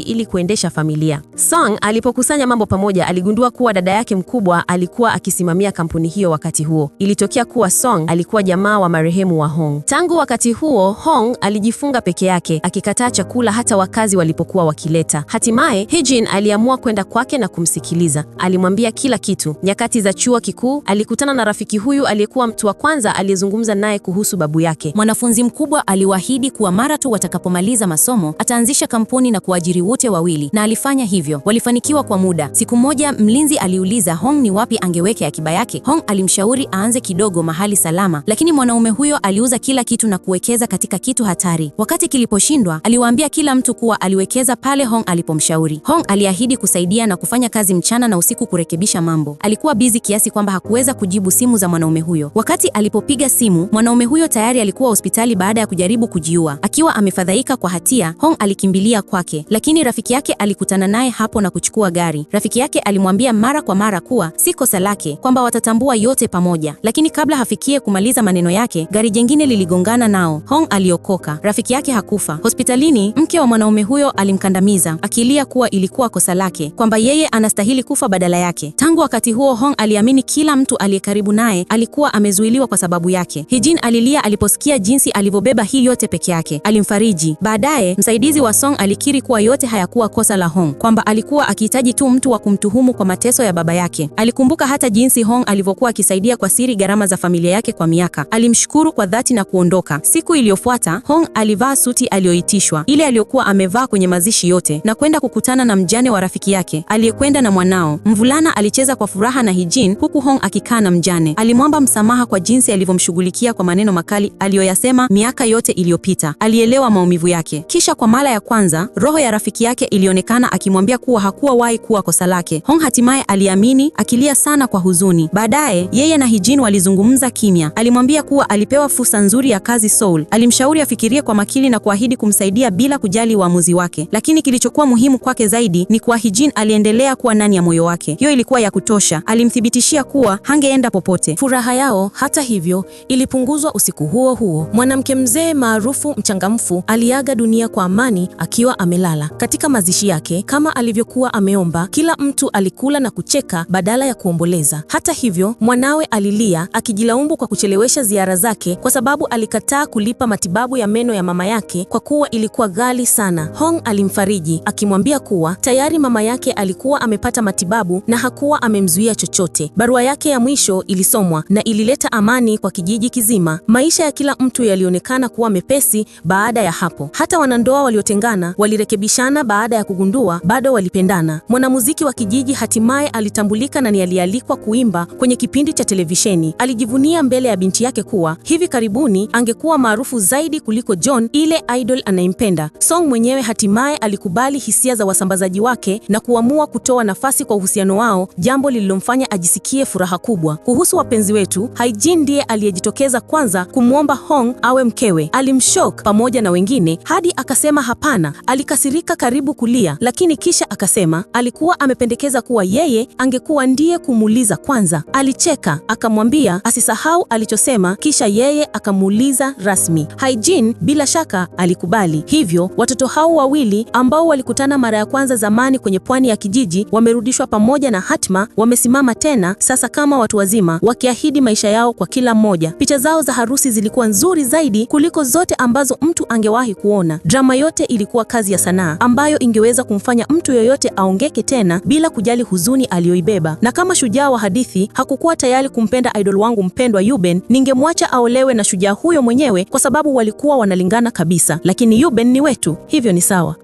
ili kuendesha familia. Song alipokusanya mambo pamoja, aligundua kuwa dada yake mkubwa alikuwa akisimamia kampuni hiyo wakati huo. Ilitokea kuwa Song alikuwa jamaa wa marehemu wa Hong. Tangu wakati huo, Hong alijifunga peke yake, akikataa chakula hata wakazi walipokuwa wakileta. Hatimaye, Hee-jin aliamua kwenda kwake na kumsikiliza. Alimwambia kila kitu. Nyakati za chuo kikuu, alikutana na rafiki huyu aliyekuwa mtu wa kwanza aliyezungumza naye kuhusu babu yake. Mwanafunzi mkubwa aliwaahidi kuwa mara tu watakapomaliza masomo, ataanzisha kampuni na kuajiri wote wawili, na alifanya hivyo. Walifanikiwa kwa muda. Siku moja mlinzi aliuliza Hong ni wapi angeweke akiba yake. Hong alimshauri aanze kidogo mahali salama, lakini mwanaume huyo aliuza kila kitu na kuwekeza katika kitu hatari. Wakati kiliposhindwa, aliwaambia kila mtu kuwa aliwekeza pale Hong alipomshauri. Hong aliahidi kusaidia na kufanya kazi mchana na usiku kurekebisha mambo. Alikuwa busy kiasi kwamba hakuweza kujibu simu za mwanaume huyo. Wakati alipopiga simu, mwanaume huyo tayari alikuwa hospitali baada ya kujaribu kujiua. Akiwa amefadhaika kwa hatia, Hong alikimbilia kwake, lakini rafiki yake alikutana naye hapo na kuchukua gari. Rafiki yake alimwambia mara kwa mara kuwa si kosa lake, kwamba watatambua yote pamoja. Lakini kabla hafikie kumaliza maneno yake, gari jingine liligongana nao. Hong aliokoka. Rafiki yake hakufa. Hospitalini, mke wa mwanaume huyo alimkandamiza, akilia kuwa ilikuwa kosa lake, kwamba yeye anastahili kufa badala yake. Tangu wakati huo, Hong aliamini kila mtu aliyekaribu naye alikuwa amezuiliwa kwa sababu yake. Hee-jin alilia aliposikia jinsi alivyobeba hii yote peke yake. Alimfariji. Baadaye, msaidizi wa Song alikiri kuwa yote hayakuwa kosa la Hong, kwamba alikuwa akihitaji tu mtu wa kumtuhumu kwa mateso ya baba yake. Alikumbuka hata jinsi Hong alivyokuwa akisaidia kwa siri gharama za familia yake kwa miaka. Alimshukuru kwa dhati na kuondoka. Siku iliyofuata, Hong alivaa suti aliyoitishwa, ile aliyokuwa amevaa kwenye mazishi yote, na kwenda kukutana na mjane wa rafiki yake aliyekwenda na mwanao. Mvulana alicheza kwa furaha na Hee-jin, huku Hong akikaa na mjane. Alimwomba msamaha kwa jinsi alivyomshughulikia kwa maneno makali aliyoyasema miaka yote iliyopita. Alielewa maumivu yake. Kisha kwa mara ya kwanza, roho ya rafiki yake ilionekana akimwambia kuwa hakuwahi kuwa kosa lake. Hong hatimaye aliamini, akilia sana kwa huzuni. Baadaye, yeye na Hee-jin walizungumza kimya. Alimwambia kuwa alipewa fursa nzuri ya kazi Seoul. Alimshauri afikirie kwa makini na kuahidi kumsaidia bila kujali uamuzi wake. Lakini kilichokuwa muhimu kwake zaidi ni kuwa Hee-jin aliendelea kuwa ndani ya moyo wake. Hiyo ilikuwa ya kutosha. Alimthibitishia kuwa hangeenda popote. Furaha yao, hata hivyo, ilipunguzwa usiku huo huo. Mwanamke mzee maarufu mchangamfu aliaga dunia kwa amani akiwa amelala. Katika mazishi yake, kama alivyokuwa ameomba, kila mtu alikula na kucheka badala ya kuomboleza. Hata hivyo, mwanawe alilia akijilaumu kwa kuchelewesha ziara zake kwa sababu alikataa kulipa matibabu ya meno ya mama yake kwa kuwa ilikuwa ghali sana. Hong alimfariji akimwambia kuwa tayari mama yake alikuwa amepata matibabu na hakuwa amemzuia chochote. Barua yake ya mwisho ilisomwa na ilileta amani kwa kijiji kizima. Maisha ya kila mtu yalionekana kuwa mepesi baada ya hapo. Hata wanandoa waliotengana walirekebishana baada ya kugundua bado walipendana. Mwanamuziki wa kijiji hatimaye alitambulika na ni alialikwa kuimba kwenye kipindi cha televisheni. Alijivunia mbele ya binti yake kuwa hivi karibuni angekuwa maarufu zaidi kuliko John, ile idol anayempenda. Song mwenyewe hatimaye alikubali hisia za wasambazaji wake na kuamua kutoa nafasi kwa uhusiano wao, jambo lililomfanya ajisikie furaha kubwa. Kuhusu wapenzi wetu, Hee-jin ndiye aliyejitokeza kwanza kumwomba Hong awe mkewe. Alimshock pamoja na wengine hadi akasema hapana. Alikasirika karibu kulia, lakini kisha akasema alikuwa amependekeza kuwa yeye angekuwa ndiye kumuuliza kwanza. Alicheka akamwambia asisahau alichosema, kisha yeye akamuuliza rasmi. Hee-jin bila shaka alikubali. Hivyo watoto hao wawili ambao walikutana mara ya kwanza zamani kwenye pwani ya kijiji wamerudishwa pamoja na hatma wamesimama tena sasa kama watu wazima, wakiahidi maisha yao kwa kila mmoja. Picha zao za harusi zilikuwa nzuri zaidi kuliko zote ambazo mtu angewahi kuona. Drama yote ilikuwa kazi ya sanaa ambayo ingeweza kumfanya mtu yoyote aongeke tena bila kujali huzuni aliyoibeba. Na kama shujaa wa hadithi hakukuwa tayari kumpenda idol wangu mpendwa Yuben, ningemwacha aolewe na shujaa huyo mwenyewe kwa sababu walikuwa wanalingana kabisa. Lakini Yuben ni wetu, hivyo ni sawa.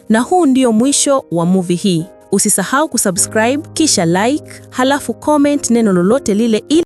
Na huu ndio mwisho wa movie hii. Usisahau kusubscribe kisha like, halafu comment neno lolote lile ili